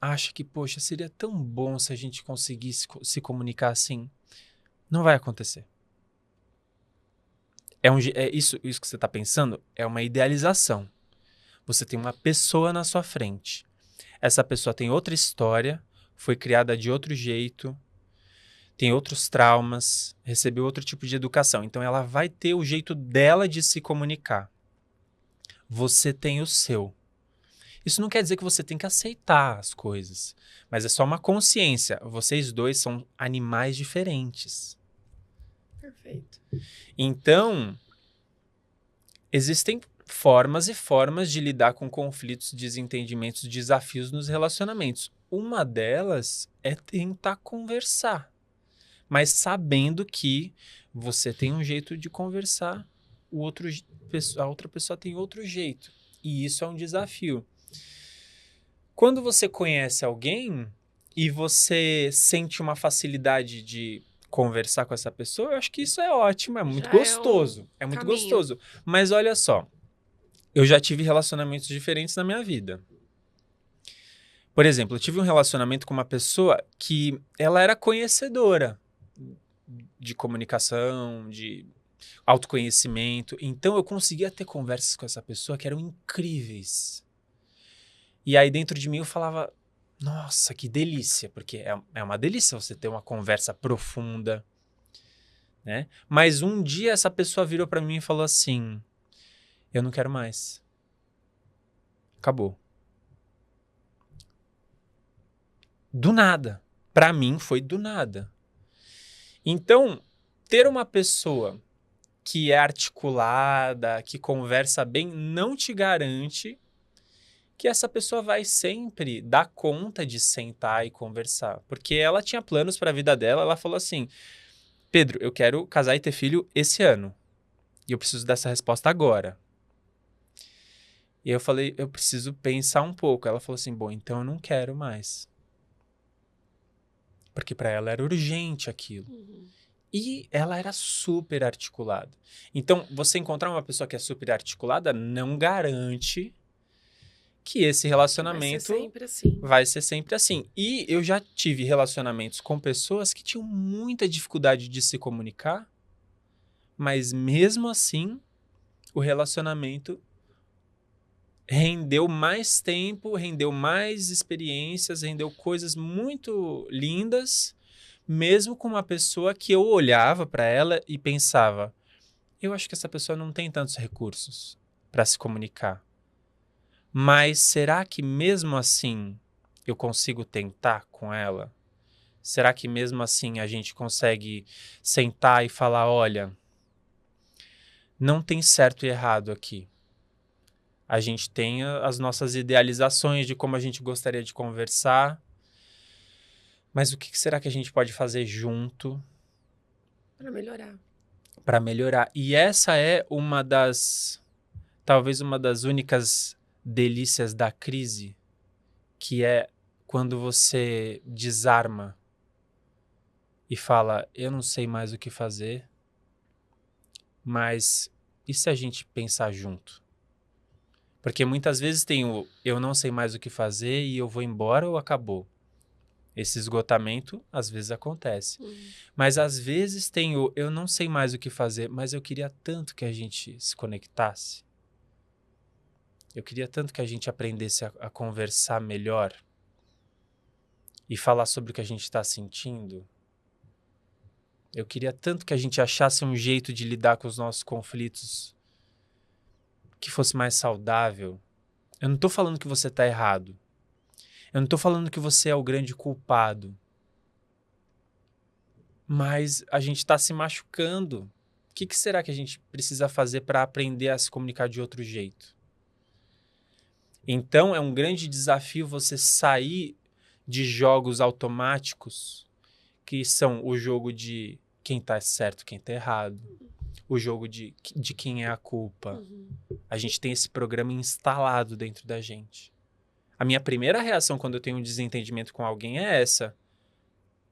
acha que, poxa, seria tão bom se a gente conseguisse se comunicar assim. Não vai acontecer. Isso que você está pensando é uma idealização. Você tem uma pessoa na sua frente. Essa pessoa tem outra história, foi criada de outro jeito, tem outros traumas, recebeu outro tipo de educação. Então ela vai ter o jeito dela de se comunicar. Você tem o seu. Isso não quer dizer que você tem que aceitar as coisas, mas é só uma consciência. Vocês dois são animais diferentes. Perfeito. Então, existem formas e formas de lidar com conflitos, desentendimentos, desafios nos relacionamentos. Uma delas é tentar conversar, mas sabendo que você tem um jeito de conversar, a outra pessoa tem outro jeito. E isso é um desafio. Quando você conhece alguém e você sente uma facilidade de conversar com essa pessoa, eu acho que isso é ótimo, é muito gostoso. É muito gostoso. Mas olha só, eu já tive relacionamentos diferentes na minha vida. Por exemplo, eu tive um relacionamento com uma pessoa que ela era conhecedora de comunicação, de autoconhecimento. Então eu conseguia ter conversas com essa pessoa que eram incríveis. E aí dentro de mim eu falava, Nossa, que delícia, porque é uma delícia você ter uma conversa profunda, né? Mas um dia essa pessoa virou para mim e falou assim: eu não quero mais. Acabou. Do nada. Para mim foi do nada. Então, ter uma pessoa que é articulada, que conversa bem, não te garante que essa pessoa vai sempre dar conta de sentar e conversar. Porque ela tinha planos para a vida dela, ela falou assim: Pedro, eu quero casar e ter filho esse ano. E eu preciso dessa resposta agora. E eu falei, eu preciso pensar um pouco. Ela falou assim, bom, então eu não quero mais. Porque para ela era urgente aquilo. E ela era super articulada. Então, você encontrar uma pessoa que é super articulada não garante que esse relacionamento vai ser sempre assim. E eu já tive relacionamentos com pessoas que tinham muita dificuldade de se comunicar, mas mesmo assim, o relacionamento rendeu mais tempo, rendeu mais experiências, rendeu coisas muito lindas, mesmo com uma pessoa que eu olhava para ela e pensava, eu acho que essa pessoa não tem tantos recursos para se comunicar. Mas será que mesmo assim eu consigo tentar com ela? Será que mesmo assim a gente consegue sentar e falar, olha, não tem certo e errado aqui. A gente tem as nossas idealizações de como a gente gostaria de conversar, mas o que será que a gente pode fazer junto para melhorar? Para melhorar. E essa é talvez uma das únicas delícias da crise, que é quando você desarma e fala, eu não sei mais o que fazer, mas e se a gente pensar junto? Porque muitas vezes tem o eu não sei mais o que fazer e eu vou embora ou acabou. Esse esgotamento às vezes acontece. Mas às vezes tem o eu não sei mais o que fazer, mas eu queria tanto que a gente se conectasse. Eu queria tanto que a gente aprendesse a conversar melhor e falar sobre o que a gente está sentindo. Eu queria tanto que a gente achasse um jeito de lidar com os nossos conflitos que fosse mais saudável. Eu não estou falando que você está errado. Eu não estou falando que você é o grande culpado. Mas a gente está se machucando. O que será que a gente precisa fazer para aprender a se comunicar de outro jeito? Então, é um grande desafio você sair de jogos automáticos, que são o jogo de quem está certo, quem está errado, o jogo de quem é a culpa. A gente tem esse programa instalado dentro da gente. A minha primeira reação quando eu tenho um desentendimento com alguém é essa.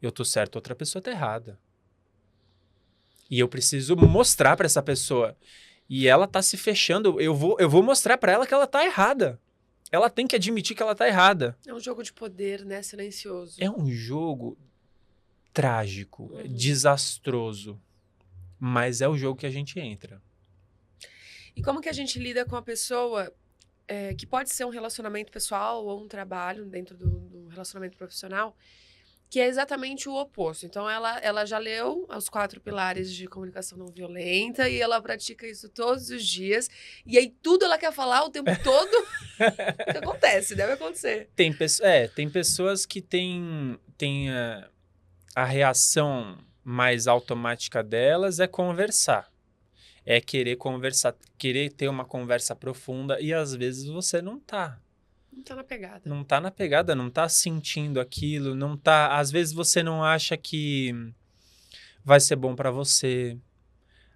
Eu tô certo, outra pessoa tá errada. E eu preciso mostrar para essa pessoa. E ela tá se fechando. Eu vou mostrar para ela que ela tá errada. Ela tem que admitir que ela tá errada. É um jogo de poder, né? Silencioso. É um jogo trágico, desastroso. Mas é o jogo que a gente entra. E como que a gente lida com a pessoa que pode ser um relacionamento pessoal ou um trabalho dentro do relacionamento profissional, que é exatamente o oposto. Então, ela já leu os 4 pilares de comunicação não violenta e ela pratica isso todos os dias. E aí, tudo ela quer falar o tempo todo. O que acontece? Deve acontecer. Tem pessoas que têm a reação mais automática delas é conversar. É querer conversar, querer ter uma conversa profunda e às vezes você não tá. Não tá na pegada. Não tá na pegada, não tá sentindo aquilo, não tá... Às vezes você não acha que vai ser bom para você.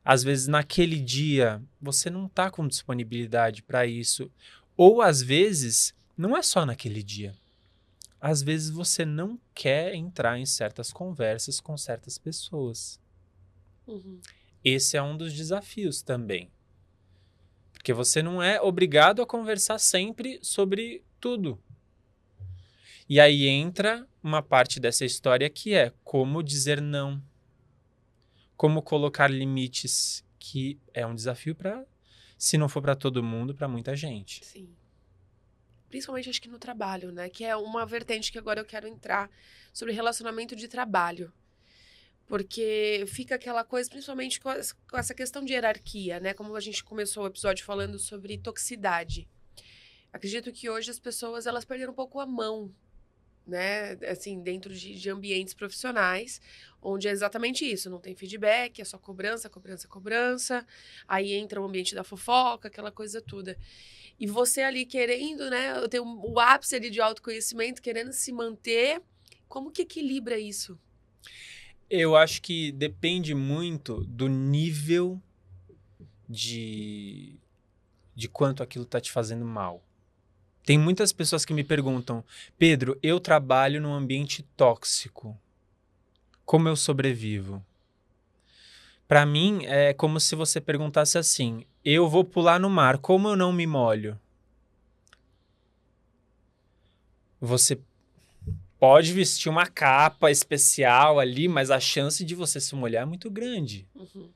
Às vezes naquele dia você não tá com disponibilidade para isso. Ou às vezes não é só naquele dia. Às vezes você não quer entrar em certas conversas com certas pessoas. Esse é um dos desafios também. Porque você não é obrigado a conversar sempre sobre tudo. E aí entra uma parte dessa história que é como dizer não. Como colocar limites, que é um desafio para, se não for para todo mundo, para muita gente. Sim. principalmente acho que no trabalho, né? Que é uma vertente que agora eu quero entrar sobre relacionamento de trabalho. Porque fica aquela coisa, principalmente com essa questão de hierarquia, né? Como a gente começou o episódio falando sobre toxicidade. Acredito que hoje as pessoas, elas perderam um pouco a mão, né? Assim, dentro de ambientes profissionais, onde é exatamente isso. Não tem feedback, é só cobrança, cobrança, cobrança. Aí entra o ambiente da fofoca, aquela coisa toda. E você ali querendo, né? Eu tenho o ápice ali de autoconhecimento, querendo se manter. Como que equilibra isso? Eu acho que depende muito do nível de, de quanto aquilo tá te fazendo mal. Tem muitas pessoas que me perguntam, Pedro, eu trabalho num ambiente tóxico. Como eu sobrevivo? Para mim, é como se você perguntasse assim, eu vou pular no mar, como eu não me molho? Você pode vestir uma capa especial ali, mas a chance de você se molhar é muito grande. Uhum.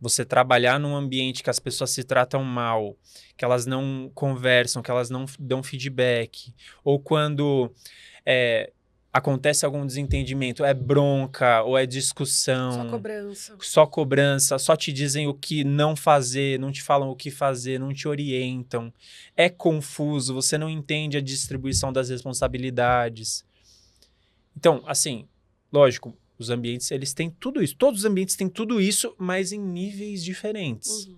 Você trabalhar num ambiente que as pessoas se tratam mal, que elas não conversam, que elas não dão feedback, ou quando acontece algum desentendimento, é bronca ou é Só discussão, cobrança. só cobrança, só te dizem o que não fazer, não te falam o que fazer, não te orientam. É confuso, você não entende a distribuição das responsabilidades. Então, assim, lógico, os ambientes, eles têm tudo isso. Todos os ambientes têm tudo isso, mas em níveis diferentes. Uhum.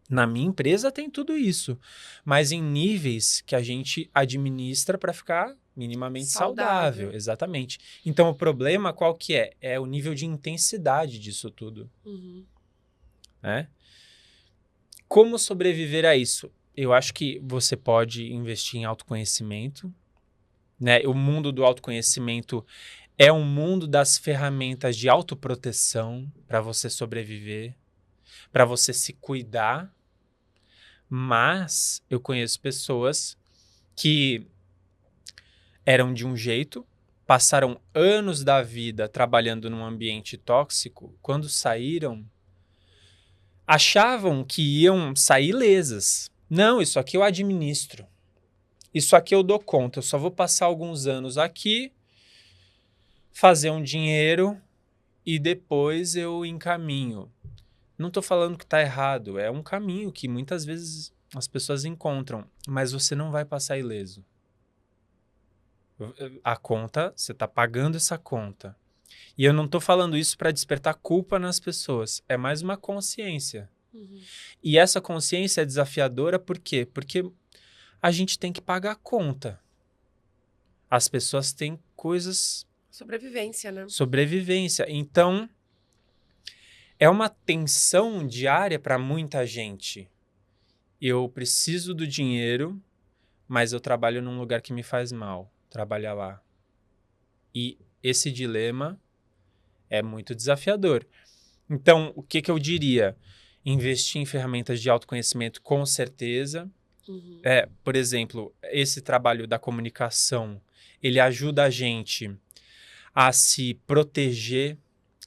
Na minha empresa tem tudo isso, mas em níveis que a gente administra para ficar minimamente saudável. Exatamente. Então, o problema qual que é? É o nível de intensidade disso tudo, Uhum. né? Como sobreviver a isso? Eu acho que você pode investir em autoconhecimento, né? O mundo do autoconhecimento é um mundo das ferramentas de autoproteção para você sobreviver, para você se cuidar. Mas eu conheço pessoas que eram de um jeito, passaram anos da vida trabalhando num ambiente tóxico, quando saíram, achavam que iam sair lesas. Não, isso aqui eu administro. Isso aqui eu dou conta. Eu só vou passar alguns anos aqui, fazer um dinheiro e depois eu encaminho. Não estou falando que está errado, é um caminho que muitas vezes as pessoas encontram, mas você não vai passar ileso. A conta, você está pagando essa conta. E eu não estou falando isso para despertar culpa nas pessoas, é mais uma consciência. Uhum. E essa consciência é desafiadora por quê? Porque a gente tem que pagar a conta. As pessoas têm coisas... Sobrevivência, né? Sobrevivência. Então, é uma tensão diária para muita gente. Eu preciso do dinheiro, mas eu trabalho num lugar que me faz mal. Trabalhar lá. E esse dilema é muito desafiador. Então, o que eu diria? Investir em ferramentas de autoconhecimento, com certeza. Uhum. Por exemplo, esse trabalho da comunicação, ele ajuda a gente a se proteger,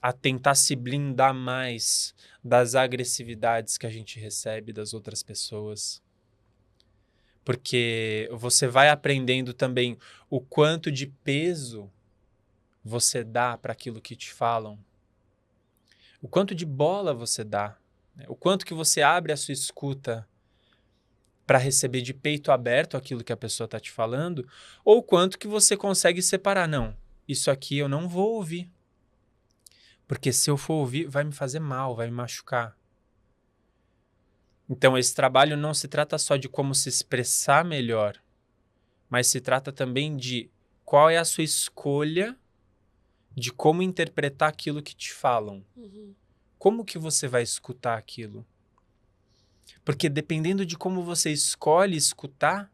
a tentar se blindar mais das agressividades que a gente recebe das outras pessoas. Porque você vai aprendendo também o quanto de peso você dá para aquilo que te falam. O quanto de bola você dá. Né? O quanto que você abre a sua escuta para receber de peito aberto aquilo que a pessoa está te falando, ou o quanto que você consegue separar. Não, isso aqui eu não vou ouvir. Porque se eu for ouvir, vai me fazer mal, vai me machucar. Então, esse trabalho não se trata só de como se expressar melhor, mas se trata também de qual é a sua escolha de como interpretar aquilo que te falam. Uhum. Como que você vai escutar aquilo? Porque dependendo de como você escolhe escutar,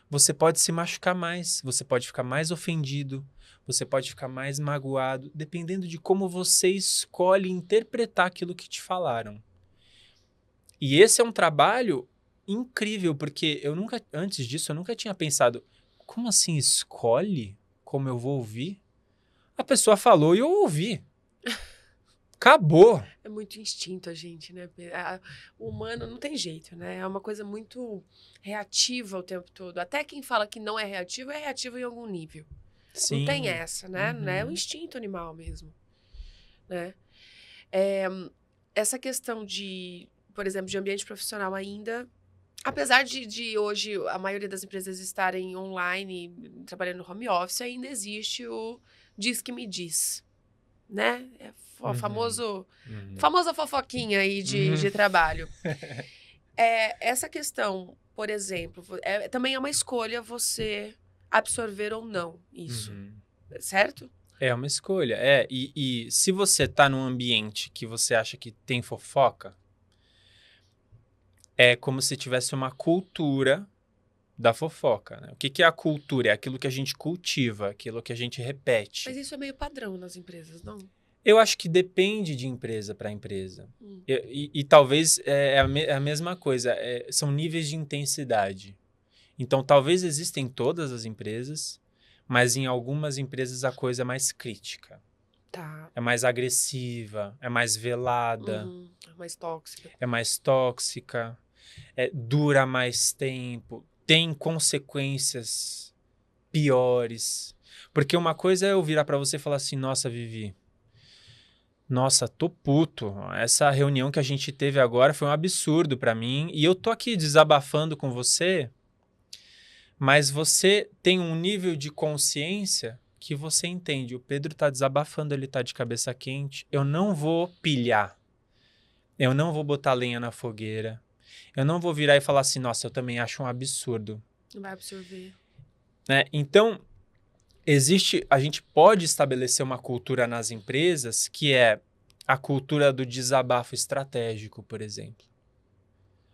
você pode se machucar mais, você pode ficar mais ofendido, você pode ficar mais magoado, dependendo de como você escolhe interpretar aquilo que te falaram. E esse é um trabalho incrível, porque antes disso, eu nunca tinha pensado, como assim escolhe como eu vou ouvir? A pessoa falou e eu ouvi. acabou. É muito instinto a gente, né? O humano não tem jeito, né? É uma coisa muito reativa o tempo todo. Até quem fala que não é reativo em algum nível. Não tem Sim. essa, né? É o instinto animal mesmo, né? É, essa questão de, por exemplo, de ambiente profissional ainda, apesar de hoje a maioria das empresas estarem online, trabalhando no home office, ainda existe o diz que me diz, né? É o famosa fofoquinha aí de trabalho. Essa questão, por exemplo, também é uma escolha você absorver ou não isso, certo? É uma escolha. E se você tá num ambiente que você acha que tem fofoca, é como se tivesse uma cultura da fofoca, né? O que é a cultura? É aquilo que a gente cultiva, aquilo que a gente repete. Mas isso é meio padrão nas empresas, não? Eu acho que depende de empresa para empresa. E talvez é a mesma coisa. São níveis de intensidade. Então, talvez existem em todas as empresas, mas em algumas empresas a coisa é mais crítica. Tá. É mais agressiva, é mais velada. É mais tóxica. É mais tóxica. Dura mais tempo. Tem consequências piores. Porque uma coisa é eu virar para você e falar assim, nossa, Vivi, nossa, tô puto. Essa reunião que a gente teve agora foi um absurdo para mim. E eu tô aqui desabafando com você, mas você tem um nível de consciência que você entende. O Pedro tá desabafando, ele tá de cabeça quente. Eu não vou pilhar. Eu não vou botar lenha na fogueira. Eu não vou virar e falar assim, nossa, eu também acho um absurdo. Não vai absorver. Né? Então, a gente pode estabelecer uma cultura nas empresas que é a cultura do desabafo estratégico, por exemplo.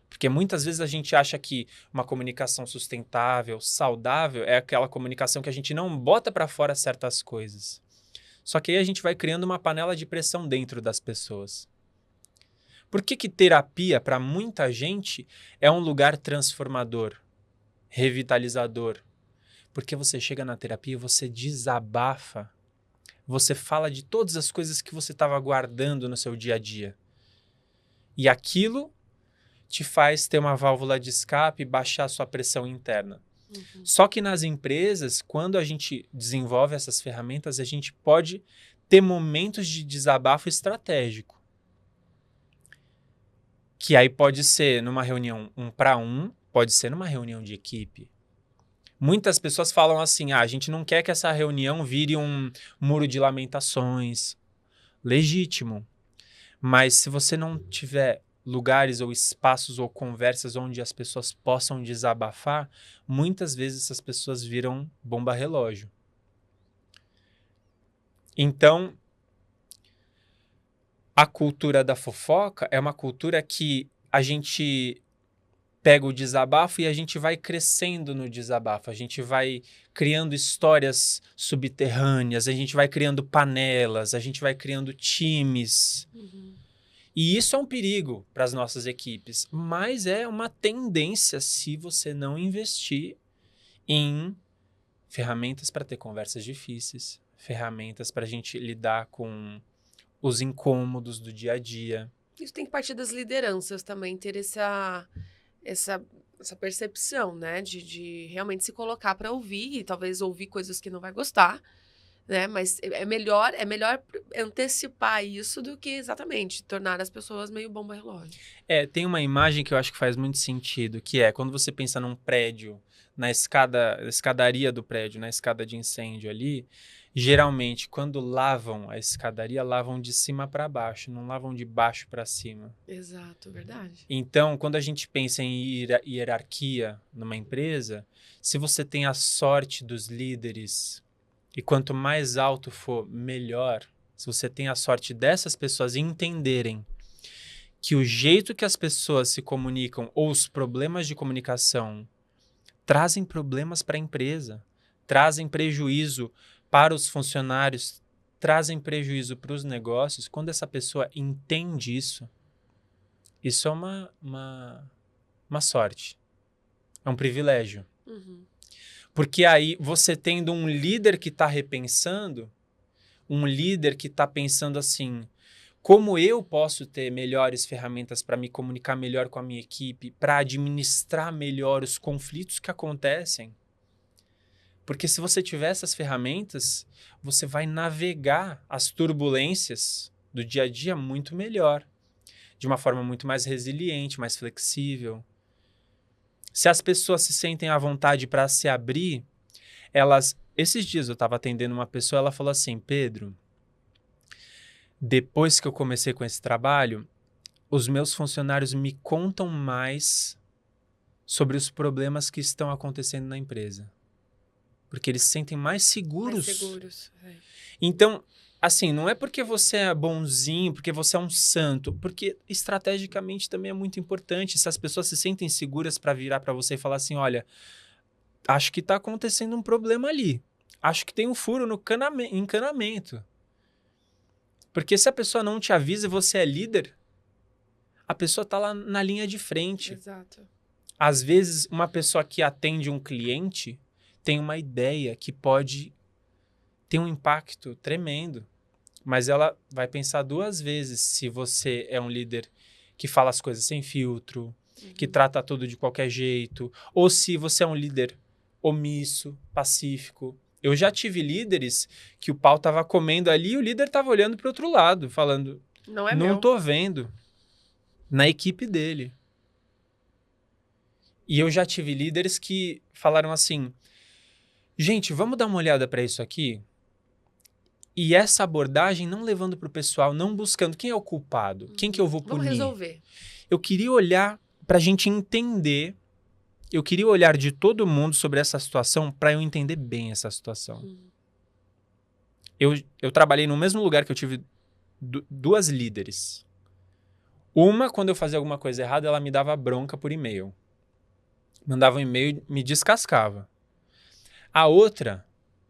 Porque muitas vezes a gente acha que uma comunicação sustentável, saudável, é aquela comunicação que a gente não bota para fora certas coisas. Só que aí a gente vai criando uma panela de pressão dentro das pessoas. Por que terapia, para muita gente, é um lugar transformador, revitalizador? Porque você chega na terapia e você desabafa. Você fala de todas as coisas que você estava guardando no seu dia a dia. E aquilo te faz ter uma válvula de escape e baixar a sua pressão interna. Só que nas empresas, quando a gente desenvolve essas ferramentas, a gente pode ter momentos de desabafo estratégico. Que aí pode ser numa reunião 1-para-1, pode ser numa reunião de equipe. Muitas pessoas falam assim, a gente não quer que essa reunião vire um muro de lamentações. Legítimo. Mas se você não tiver lugares ou espaços ou conversas onde as pessoas possam desabafar, muitas vezes essas pessoas viram bomba relógio. Então, a cultura da fofoca é uma cultura que a gente pega o desabafo e a gente vai crescendo no desabafo. A gente vai criando histórias subterrâneas, a gente vai criando panelas, a gente vai criando times. E isso é um perigo para as nossas equipes, mas é uma tendência se você não investir em ferramentas para ter conversas difíceis, ferramentas para a gente lidar com os incômodos do dia a dia. Isso tem que partir das lideranças também, ter essa percepção, né? De realmente se colocar para ouvir, e talvez ouvir coisas que não vai gostar, né? Mas é melhor antecipar isso do que exatamente tornar as pessoas meio bomba relógio. Tem uma imagem que eu acho que faz muito sentido, que é quando você pensa num prédio, na escadaria do prédio, na escada de incêndio ali, geralmente quando lavam a escadaria, lavam de cima para baixo, não lavam de baixo para cima. Exato, verdade. Então, quando a gente pensa em hierarquia numa empresa, se você tem a sorte dos líderes, e quanto mais alto for, melhor, se você tem a sorte dessas pessoas entenderem que o jeito que as pessoas se comunicam ou os problemas de comunicação trazem problemas para a empresa, trazem prejuízo para os funcionários, trazem prejuízo para os negócios. Quando essa pessoa entende isso é uma sorte, é um privilégio. Porque aí você tendo um líder que está repensando, um líder que está pensando assim, Como eu posso ter melhores ferramentas para me comunicar melhor com a minha equipe, para administrar melhor os conflitos que acontecem. Porque se você tiver essas ferramentas, você vai navegar as turbulências do dia a dia muito melhor, de uma forma muito mais resiliente, mais flexível. Se as pessoas se sentem à vontade para se abrir, esses dias eu estava atendendo uma pessoa, ela falou assim, Pedro, depois que eu comecei com esse trabalho, os meus funcionários me contam mais sobre os problemas que estão acontecendo na empresa. Porque eles se sentem mais seguros. Mais seguros. Então, assim, não é porque você é bonzinho, porque você é um santo, porque estrategicamente também é muito importante. Se as pessoas se sentem seguras para virar para você e falar assim, olha, acho que está acontecendo um problema ali. Acho que tem um furo no encanamento. Porque se a pessoa não te avisa e você é líder, a pessoa está lá na linha de frente. Exato. Às vezes, uma pessoa que atende um cliente tem uma ideia que pode ter um impacto tremendo, mas ela vai pensar 2 vezes se você é um líder que fala as coisas sem filtro, que trata tudo de qualquer jeito, ou se você é um líder omisso, pacífico. Eu já tive líderes que o pau estava comendo ali e o líder estava olhando para o outro lado, falando, não tô vendo, na equipe dele. E eu já tive líderes que falaram assim, gente, vamos dar uma olhada para isso aqui? E essa abordagem não levando para o pessoal, não buscando quem é o culpado, quem que eu vou punir. Vamos resolver. Eu queria olhar para a gente entender, eu queria olhar de todo mundo sobre essa situação para eu entender bem essa situação. Eu trabalhei no mesmo lugar que eu tive 2 líderes. Uma, quando eu fazia alguma coisa errada, ela me dava bronca por e-mail. Mandava um e-mail e me descascava. A outra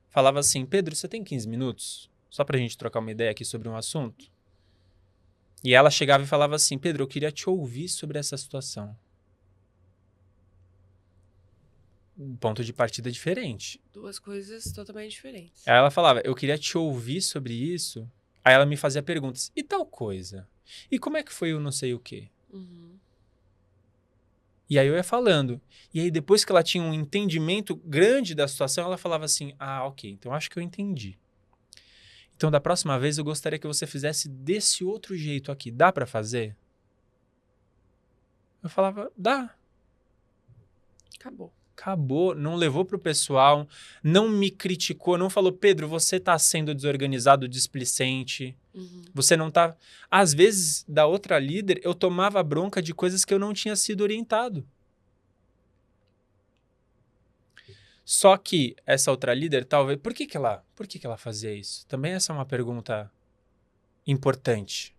falava assim, Pedro, você tem 15 minutos? Só pra gente trocar uma ideia aqui sobre um assunto? E ela chegava e falava assim, Pedro, eu queria te ouvir sobre essa situação. Um ponto de partida diferente. 2 coisas totalmente diferentes. Aí ela falava, eu queria te ouvir sobre isso. Aí ela me fazia perguntas, e tal coisa? E como é que foi o não sei o quê? E aí eu ia falando. E aí depois que ela tinha um entendimento grande da situação, ela falava assim, ok, então acho que eu entendi. Então da próxima vez eu gostaria que você fizesse desse outro jeito aqui. Dá pra fazer? Eu falava, dá. Acabou, não levou pro pessoal, não me criticou, não falou, Pedro, você tá sendo desorganizado, displicente, você não tá... Às vezes, da outra líder, eu tomava bronca de coisas que eu não tinha sido orientado. Só que essa outra líder, talvez... Por que ela fazia isso? Também essa é uma pergunta importante.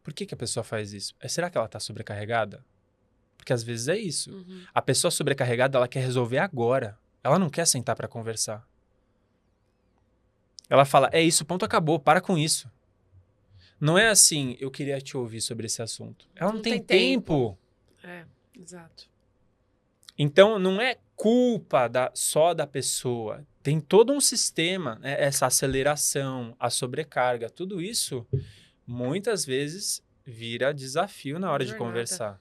Por que a pessoa faz isso? Será que ela tá sobrecarregada? Porque às vezes é isso. A pessoa sobrecarregada, ela quer resolver agora. Ela não quer sentar para conversar. Ela fala, é isso, ponto, acabou, para com isso. Não é assim, eu queria te ouvir sobre esse assunto. Ela não tem tempo. Exato. Então, não é culpa só da pessoa. Tem todo um sistema, né? Essa aceleração, a sobrecarga, tudo isso, muitas vezes, vira desafio na hora de conversar.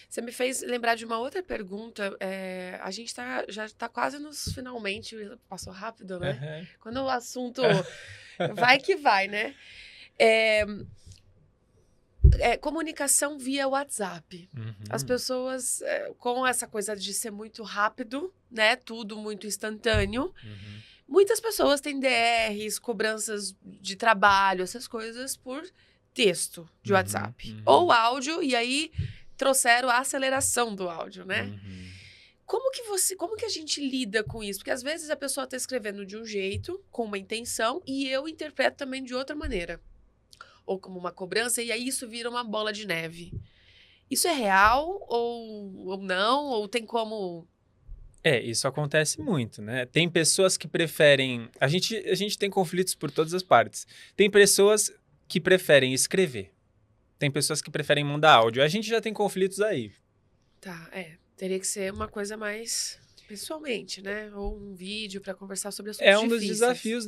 Você me fez lembrar de uma outra pergunta. A gente já está quase nos finalmente. Passou rápido, né? Quando o assunto vai que vai, né? Comunicação via WhatsApp. As pessoas, com essa coisa de ser muito rápido, né? Tudo muito instantâneo. Muitas pessoas têm DRs, cobranças de trabalho, essas coisas por texto de WhatsApp. Ou áudio, e aí... trouxeram a aceleração do áudio, né? Como que a gente lida com isso? Porque às vezes a pessoa está escrevendo de um jeito, com uma intenção, e eu interpreto também de outra maneira. Ou como uma cobrança, e aí isso vira uma bola de neve. Isso é real ou não? Ou tem como... Isso acontece muito, né? Tem pessoas que preferem... A gente tem conflitos por todas as partes. Tem pessoas que preferem escrever. Tem pessoas que preferem mandar áudio. A gente já tem conflitos aí. Tá, teria que ser uma coisa mais... Pessoalmente, né? Ou um vídeo para conversar sobre assuntos É um dos difíceis. desafios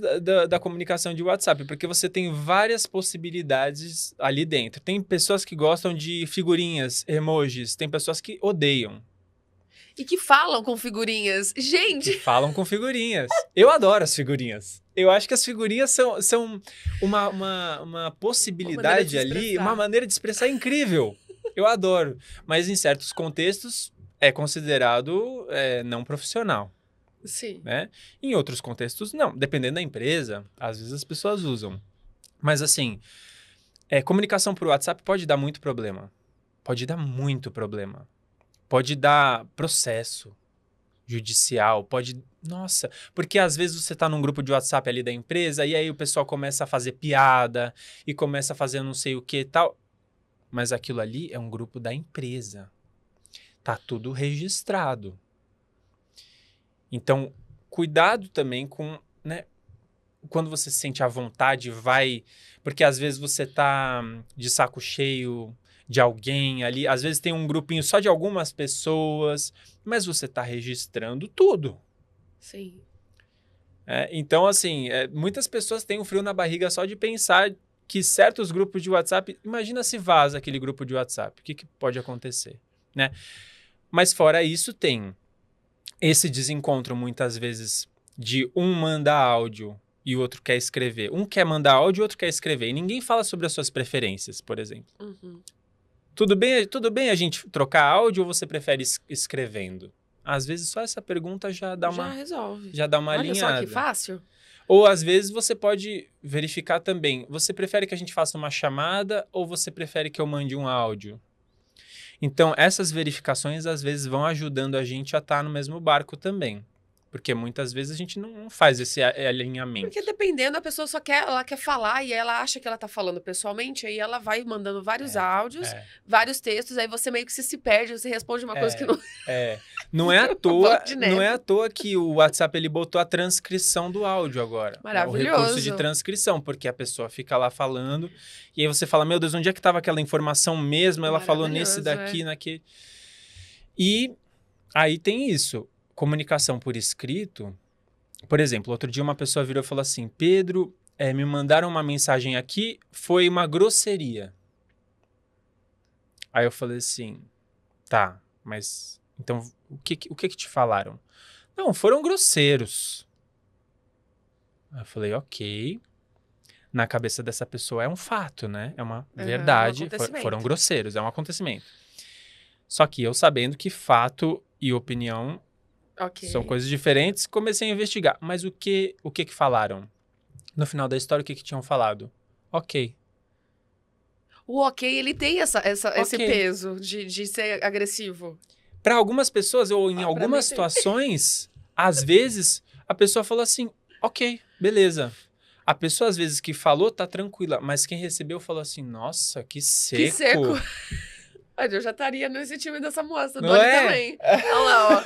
da comunicação de WhatsApp, porque você tem várias possibilidades ali dentro. Tem pessoas que gostam de figurinhas, emojis, tem pessoas que odeiam, E que falam com figurinhas. que Gente, falam com figurinhas. Eu adoro as figurinhas. Eu acho que as figurinhas são uma possibilidade ali, uma maneira de expressar incrível. Eu adoro. Mas em certos contextos é considerado não profissional. sim. Né? Em outros contextos, não. Dependendo da empresa, às vezes as pessoas usam. Mas assim, comunicação por WhatsApp pode dar muito problema. Pode dar muito problema. Pode dar processo judicial, pode... Nossa, porque às vezes você tá num grupo de WhatsApp ali da empresa e aí o pessoal começa a fazer piada e começa a fazer não sei o que e tal. Mas aquilo ali é um grupo da empresa. Tá tudo registrado. Então, cuidado também com, né, quando você se sente à vontade, vai... Porque às vezes você tá de saco cheio de alguém ali, às vezes tem um grupinho só de algumas pessoas, mas você tá registrando tudo. Sim. Então, assim, muitas pessoas têm um frio na barriga só de pensar que certos grupos de WhatsApp... Imagina se vaza aquele grupo de WhatsApp, o que pode acontecer, né? Mas fora isso, tem esse desencontro, muitas vezes, de um manda áudio e o outro quer escrever. Um quer mandar áudio e o outro quer escrever. E ninguém fala sobre as suas preferências, por exemplo. Uhum. Tudo bem a gente trocar áudio ou você prefere escrevendo? Às vezes só essa pergunta já dá uma resolve. alinhada. Olha só que fácil. Ou às vezes você pode verificar também. Você prefere que a gente faça uma chamada ou você prefere que eu mande um áudio? Então, essas verificações, às vezes, vão ajudando a gente a estar no mesmo barco também. Porque muitas vezes a gente não faz esse alinhamento. Porque dependendo, a pessoa ela quer falar e ela acha que ela tá falando pessoalmente, aí ela vai mandando vários áudios, vários textos, aí você meio que se perde, você responde uma coisa que não... Não é à toa que o WhatsApp ele botou a transcrição do áudio agora. Maravilhoso. O recurso de transcrição, porque a pessoa fica lá falando, e aí você fala, meu Deus, onde é que estava aquela informação mesmo? Ela falou nesse daqui, naquele... E aí tem isso. Comunicação por escrito, por exemplo, outro dia uma pessoa virou e falou assim, Pedro, me mandaram uma mensagem aqui, foi uma grosseria. Aí eu falei assim, tá, mas então o que te falaram? Não, foram grosseiros. Aí eu falei, ok. Na cabeça dessa pessoa é um fato, né? É uma verdade, foram grosseiros, é um acontecimento. Só que eu sabendo que fato e opinião são coisas diferentes, comecei a investigar. Mas o que falaram? No final da história, o que tinham falado? Ok. O ok, ele tem esse peso de ser agressivo. Para algumas pessoas, ou em algumas situações, às vezes, a pessoa falou assim, ok, beleza. A pessoa, às vezes, que falou, tá tranquila. Mas quem recebeu falou assim, nossa, que seco. Que seco. Eu já estaria nesse time dessa moça. Doni também. Olha lá,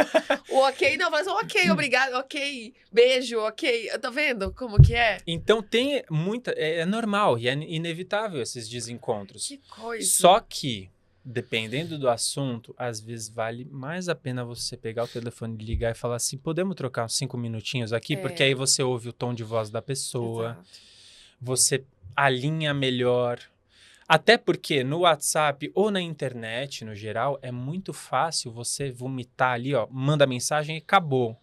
ó. O ok, não, mas ok, obrigado, ok, beijo, ok. Tá vendo como que é? Então tem muita... É normal e é inevitável esses desencontros. Que coisa. Só que, dependendo do assunto, às vezes vale mais a pena você pegar o telefone, ligar e falar assim, podemos trocar uns 5 minutinhos aqui? Porque aí você ouve o tom de voz da pessoa. Exato. Você alinha melhor... Até porque no WhatsApp ou na internet, no geral, é muito fácil você vomitar ali, ó, manda mensagem e acabou.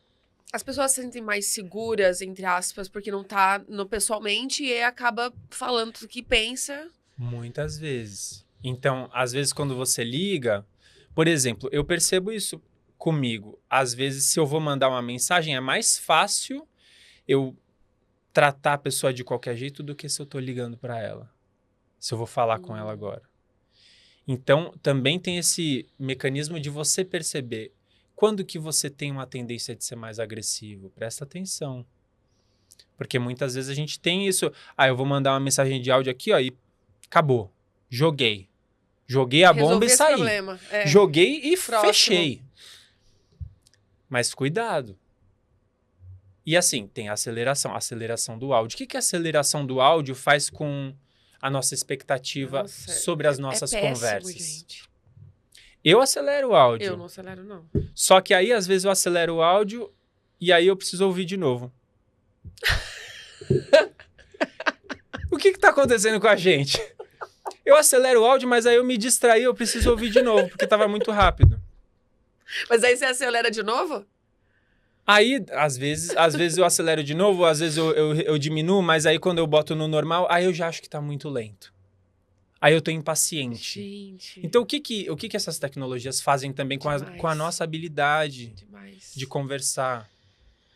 As pessoas se sentem mais seguras, entre aspas, porque não tá no pessoalmente e acaba falando o que pensa. Muitas vezes. Então, às vezes, quando você liga... Por exemplo, eu percebo isso comigo. Às vezes, se eu vou mandar uma mensagem, é mais fácil eu tratar a pessoa de qualquer jeito do que se eu tô ligando para ela. Se eu vou falar com ela agora. Então, também tem esse mecanismo de você perceber quando que você tem uma tendência de ser mais agressivo. Presta atenção. Porque muitas vezes a gente tem isso. Eu vou mandar uma mensagem de áudio aqui, ó, e acabou. Joguei. Joguei a bomba e saí. Joguei e fechei. Mas cuidado. E assim, tem a aceleração. Aceleração do áudio. O que a aceleração do áudio faz com... a nossa expectativa sobre as nossas conversas. Gente. Eu acelero o áudio. Eu não acelero, não. Só que aí, às vezes, eu acelero o áudio e aí eu preciso ouvir de novo. O que tá acontecendo com a gente? Eu acelero o áudio, mas aí eu me distraí, eu preciso ouvir de novo, porque tava muito rápido. Mas aí você acelera de novo? Aí, às vezes eu acelero de novo, às vezes eu diminuo, mas aí quando eu boto no normal, aí eu já acho que tá muito lento. Aí eu tô impaciente. Gente. Então, o que essas tecnologias fazem também com a nossa habilidade de conversar?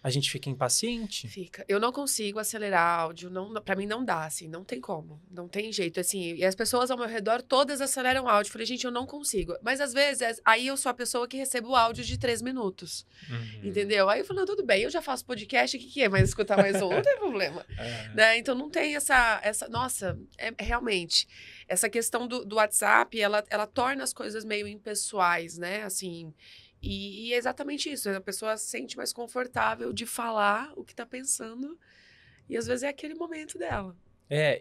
A gente fica impaciente? Fica. Eu não consigo acelerar áudio, pra mim não dá, assim, não tem como. Não tem jeito, assim. E as pessoas ao meu redor, todas aceleram áudio. Falei, gente, eu não consigo. Mas às vezes, aí eu sou a pessoa que recebe o áudio de 3 minutos. Entendeu? Aí eu falo, tudo bem, eu já faço podcast, o que é? Mas escutar mais um, não tem problema. Né? Então não tem essa nossa, realmente, essa questão do WhatsApp, ela torna as coisas meio impessoais, né? Assim... E é exatamente isso, a pessoa se sente mais confortável de falar o que está pensando e às vezes é aquele momento dela.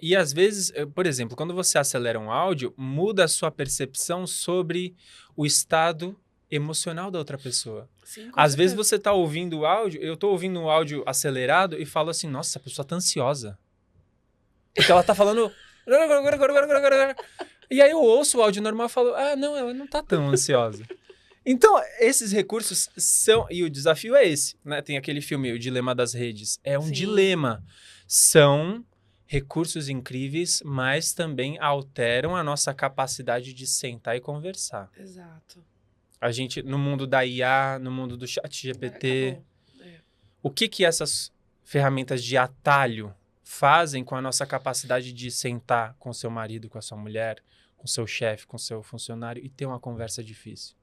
E às vezes, por exemplo, quando você acelera um áudio, muda a sua percepção sobre o estado emocional da outra pessoa. Sim, às vezes você está ouvindo o áudio, eu estou ouvindo um áudio acelerado e falo assim, nossa, a pessoa está ansiosa. Porque ela está falando... E aí eu ouço o áudio normal e falo, não, ela não está tão ansiosa. Então, esses recursos são... E o desafio é esse, né? Tem aquele filme, O Dilema das Redes. É um dilema. São recursos incríveis, mas também alteram a nossa capacidade de sentar e conversar. Exato. A gente, no mundo da IA, no mundo do ChatGPT, o que essas ferramentas de atalho fazem com a nossa capacidade de sentar com seu marido, com a sua mulher, com seu chefe, com seu funcionário e ter uma conversa difícil?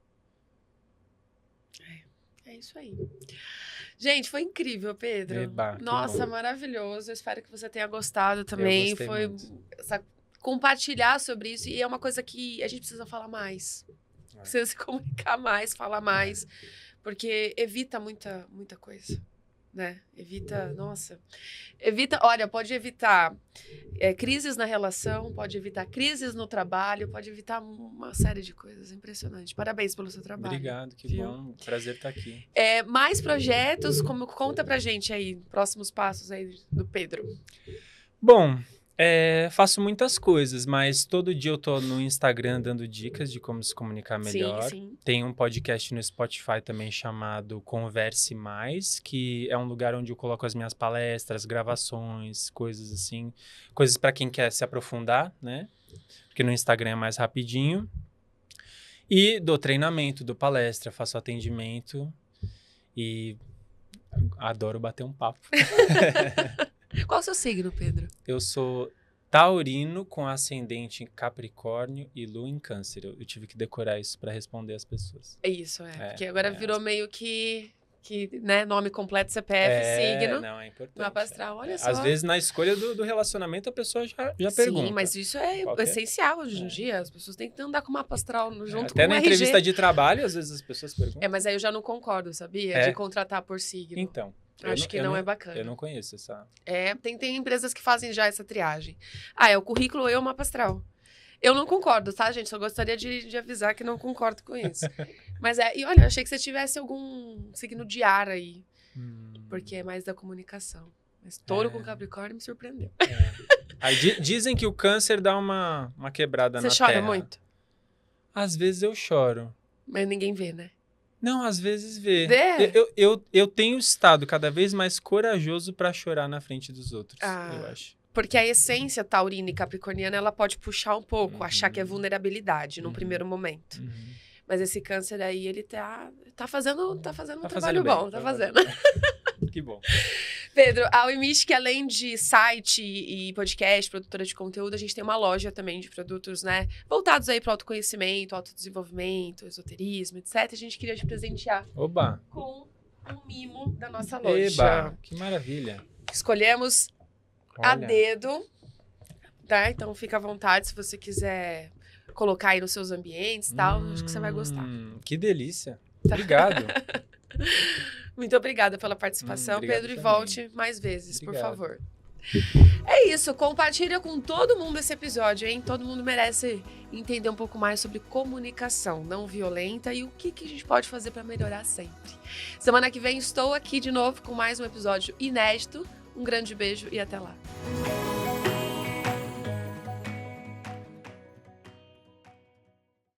É isso aí. Gente, foi incrível, Pedro. Eba, nossa, maravilhoso. Eu espero que você tenha gostado também. Foi compartilhar sobre isso. E é uma coisa que a gente precisa falar mais. Precisa se comunicar mais, falar mais. Porque evita muita coisa. Né? Olha, pode evitar crises na relação, pode evitar crises no trabalho, pode evitar uma série de coisas. Impressionante. Parabéns pelo seu trabalho. Obrigado, que bom. Prazer estar aqui. Mais projetos, conta pra gente aí, próximos passos aí do Pedro. Bom, faço muitas coisas, mas todo dia eu tô no Instagram dando dicas de como se comunicar melhor. Sim. Tem um podcast no Spotify também chamado Converse Mais, que é um lugar onde eu coloco as minhas palestras, gravações, coisas assim. Coisas para quem quer se aprofundar, né? Porque no Instagram é mais rapidinho. E dou treinamento, dou palestra, faço atendimento e adoro bater um papo. Qual o seu signo, Pedro? Eu sou taurino com ascendente em Capricórnio e lua em Câncer. Eu tive que decorar isso para responder as pessoas. É isso, porque agora virou meio que né, nome completo, CPF, signo. Não, é importante. Mapa astral, olha só. Às vezes, na escolha do relacionamento, a pessoa já pergunta. Sim, mas isso é essencial hoje em dia. As pessoas têm que andar com o mapa astral junto com o Até na RG. entrevista de trabalho, às vezes as pessoas perguntam. Mas aí eu já não concordo, sabia? De contratar por signo. Então. Acho que não é bacana. Eu não conheço essa... Tem empresas que fazem já essa triagem. É o currículo e o mapa astral. Eu não concordo, tá, gente? Só gostaria de avisar que não concordo com isso. Mas e olha, eu achei que você tivesse algum signo de ar aí. Porque é mais da comunicação. Mas touro com Capricórnio me surpreendeu. Aí dizem que o Câncer dá uma quebrada na terra. Você chora muito? Às vezes eu choro. Mas ninguém vê, né? Não, às vezes vê. Eu tenho estado cada vez mais corajoso para chorar na frente dos outros, eu acho. Porque a essência taurina e capricorniana, ela pode puxar um pouco, achar que é vulnerabilidade num primeiro momento. Mas esse Câncer aí, ele tá fazendo um trabalho bom, tá fazendo. Que bom. Pedro, a Wimystic, além de site e podcast, produtora de conteúdo, a gente tem uma loja também de produtos, né? Voltados aí para autoconhecimento, autodesenvolvimento, esoterismo, etc. A gente queria te presentear com um mimo da nossa loja. Que maravilha. Escolhemos a dedo, tá? Então fica à vontade se você quiser colocar aí nos seus ambientes e tal. Acho que você vai gostar. Que delícia. Obrigado. Muito obrigada pela participação, Pedro, e também. volte mais vezes, Obrigado. por favor. É isso, compartilha com todo mundo esse episódio, hein? Todo mundo merece entender um pouco mais sobre comunicação não violenta e o que a gente pode fazer para melhorar sempre. Semana que vem estou aqui de novo com mais um episódio inédito. Um grande beijo e até lá.